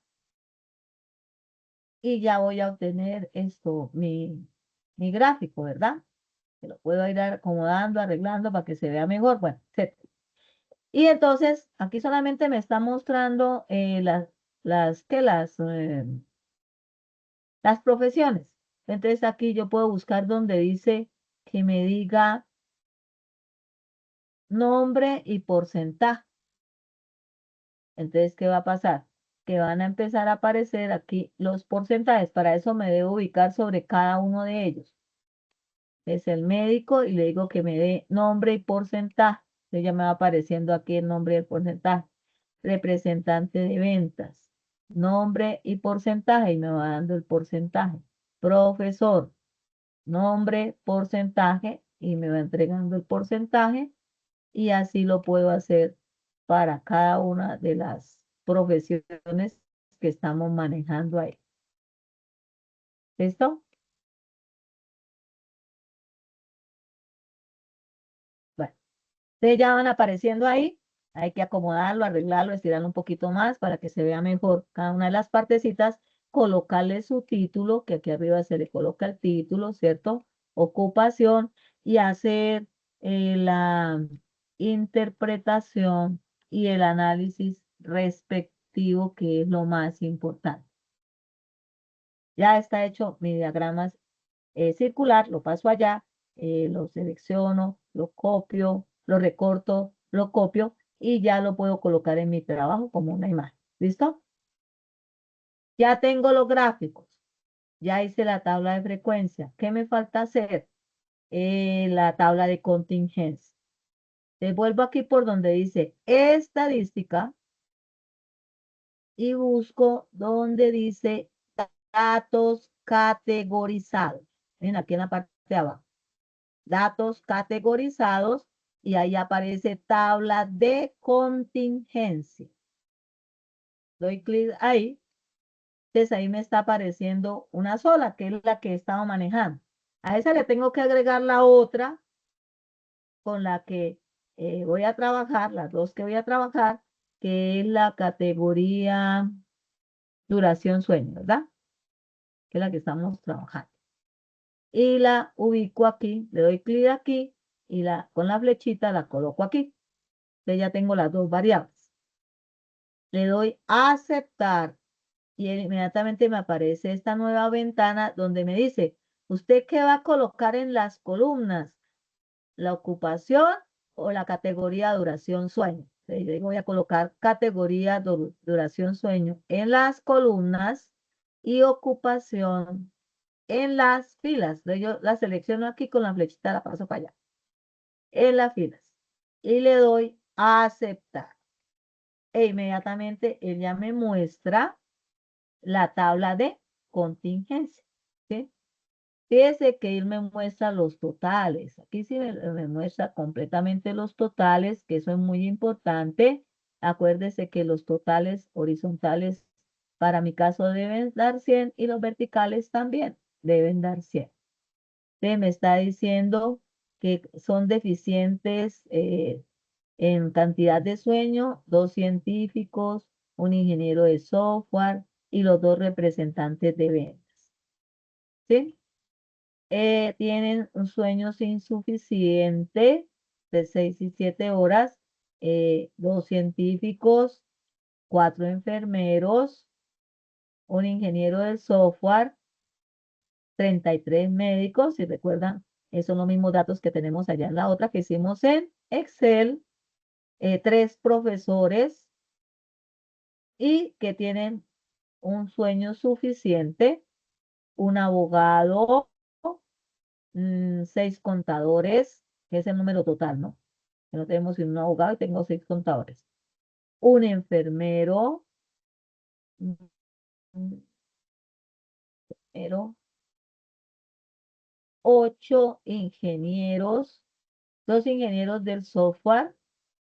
y ya voy a obtener esto, mi gráfico, ¿verdad? Que lo puedo ir acomodando, arreglando para que se vea mejor. Bueno, etc. Y entonces, aquí solamente me está mostrando las profesiones. Entonces aquí yo puedo buscar donde dice que me diga nombre y porcentaje. Entonces, ¿qué va a pasar? Que van a empezar a aparecer aquí los porcentajes. Para eso me debo ubicar sobre cada uno de ellos. Es el médico y le digo que me dé nombre y porcentaje. Entonces ya me va apareciendo aquí el nombre y el porcentaje. Representante de ventas, nombre y porcentaje, y me va dando el porcentaje. Profesor, nombre, porcentaje, y me va entregando el porcentaje, y así lo puedo hacer para cada una de las profesiones que estamos manejando ahí. ¿Listo? Bueno, ustedes ya van apareciendo ahí. Hay que acomodarlo, arreglarlo, estirarlo un poquito más para que se vea mejor cada una de las partecitas, colocarle su título, que aquí arriba se le coloca el título, ¿cierto? Ocupación, y hacer la interpretación y el análisis respectivo, que es lo más importante. Ya está hecho mi diagrama circular, lo paso allá, lo selecciono, lo copio, lo recorto, lo copio y ya lo puedo colocar en mi trabajo como una imagen. ¿Listo? Ya tengo los gráficos. Ya hice la tabla de frecuencia. ¿Qué me falta hacer? La tabla de contingencia. Te vuelvo aquí por donde dice estadística y busco donde dice datos categorizados. Ven aquí en la parte de abajo. Datos categorizados, y ahí aparece tabla de contingencia. Doy clic ahí. Entonces ahí me está apareciendo una sola, que es la que he estado manejando. A esa le tengo que agregar la otra con la que voy a trabajar, las dos que voy a trabajar, que es la categoría duración sueño, ¿verdad? Que es la que estamos trabajando. Y la ubico aquí, le doy clic aquí y con la flechita la coloco aquí. Entonces ya tengo las dos variables. Le doy a aceptar y inmediatamente me aparece esta nueva ventana donde me dice, ¿usted qué va a colocar en las columnas? ¿La ocupación o la categoría duración sueño? Entonces yo digo, voy a colocar categoría duración sueño en las columnas y ocupación en las filas. Entonces yo la selecciono aquí con la flechita, la paso para allá. En las filas. Y le doy a aceptar. E inmediatamente él ya me muestra la tabla de contingencia. ¿Sí? Fíjese que él me muestra los totales. Aquí sí me muestra completamente los totales, que eso es muy importante. Acuérdese que los totales horizontales, para mi caso, deben dar 100 y los verticales también deben dar 100. Usted me está diciendo que son deficientes en cantidad de sueño, 2 científicos, un ingeniero de software y los 2 representantes de ventas. ¿Sí? Tienen un sueño insuficiente de 6 y 7 horas, 2 científicos, 4 enfermeros, un ingeniero de software, 33 médicos, si recuerdan, esos son los mismos datos que tenemos allá en la otra que hicimos en Excel, 3 profesores y que tienen un sueño suficiente, un abogado, 6 contadores, que es el número total, ¿no? Que no tenemos un abogado y tengo 6 contadores. Un enfermero, pero 8 ingenieros, 2 ingenieros del software,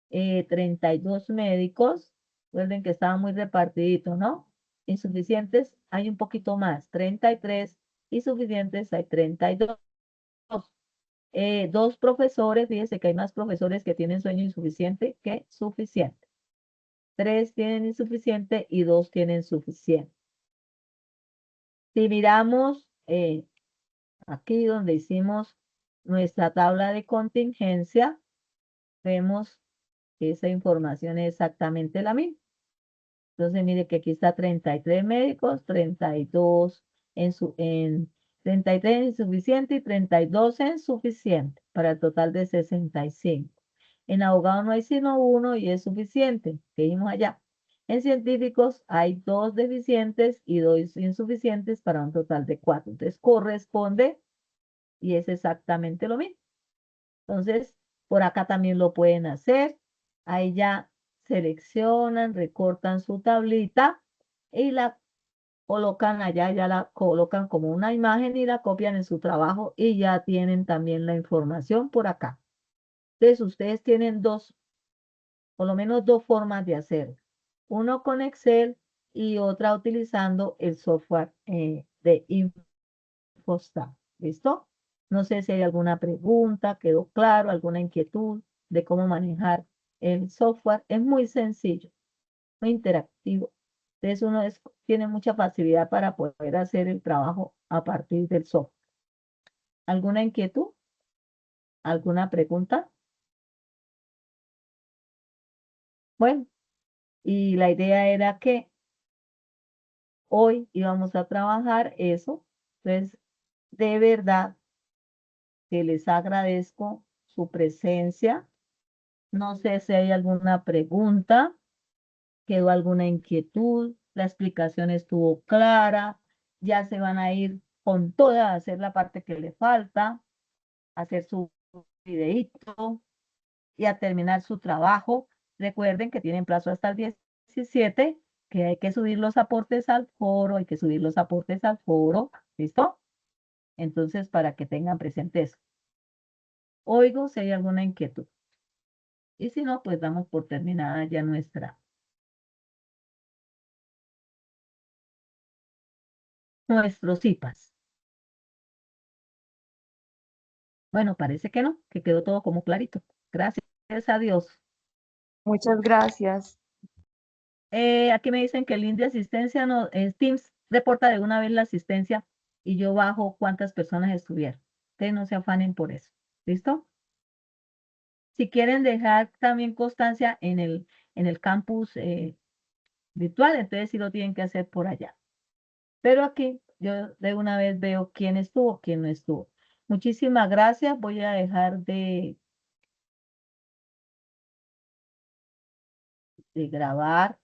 32 médicos. Recuerden que estaban muy repartiditos, ¿no? Insuficientes hay un poquito más, 33, y suficientes hay 32. 2 profesores, fíjense que hay más profesores que tienen sueño insuficiente que suficiente. 3 tienen insuficiente y 2 tienen suficiente. Si miramos aquí donde hicimos nuestra tabla de contingencia, vemos que esa información es exactamente la misma. Entonces, mire que aquí está 33 médicos, 32 en 33 en insuficiente y 32 en suficiente, para el total de 65. En abogado no hay sino uno y es suficiente, que vimos allá. En científicos hay 2 deficientes y 2 insuficientes para un total de 4. Entonces corresponde y es exactamente lo mismo. Entonces, por acá también lo pueden hacer. Ahí ya seleccionan, recortan su tablita y la colocan allá, ya la colocan como una imagen y la copian en su trabajo y ya tienen también la información por acá. Entonces, ustedes tienen por lo menos 2 formas de hacerlo. Uno con Excel y otra utilizando el software de Infostat. ¿Listo? No sé si hay alguna pregunta, quedó claro, alguna inquietud de cómo manejar el software. Es muy sencillo, muy interactivo. Entonces uno tiene mucha facilidad para poder hacer el trabajo a partir del software. ¿Alguna inquietud? ¿Alguna pregunta? Bueno, y la idea era que hoy íbamos a trabajar eso. Entonces, de verdad que les agradezco su presencia. No sé si hay alguna pregunta, quedó alguna inquietud, la explicación estuvo clara, ya se van a ir con toda a hacer la parte que le falta, hacer su videíto y a terminar su trabajo. Recuerden que tienen plazo hasta el 17, que hay que subir los aportes al foro, hay que subir los aportes al foro, ¿listo? Entonces, para que tengan presente eso. Oigo si hay alguna inquietud. Y si no, pues damos por terminada ya nuestros IPAs. Bueno, parece que no, que quedó todo como clarito. Gracias a Dios. Muchas gracias. Aquí me dicen que el link de asistencia, no, Teams reporta de una vez la asistencia y yo bajo cuántas personas estuvieron. Ustedes no se afanen por eso. ¿Listo? Si quieren dejar también constancia en el campus virtual, entonces sí lo tienen que hacer por allá. Pero aquí yo de una vez veo quién estuvo, quién no estuvo. Muchísimas gracias. Voy a dejar de grabar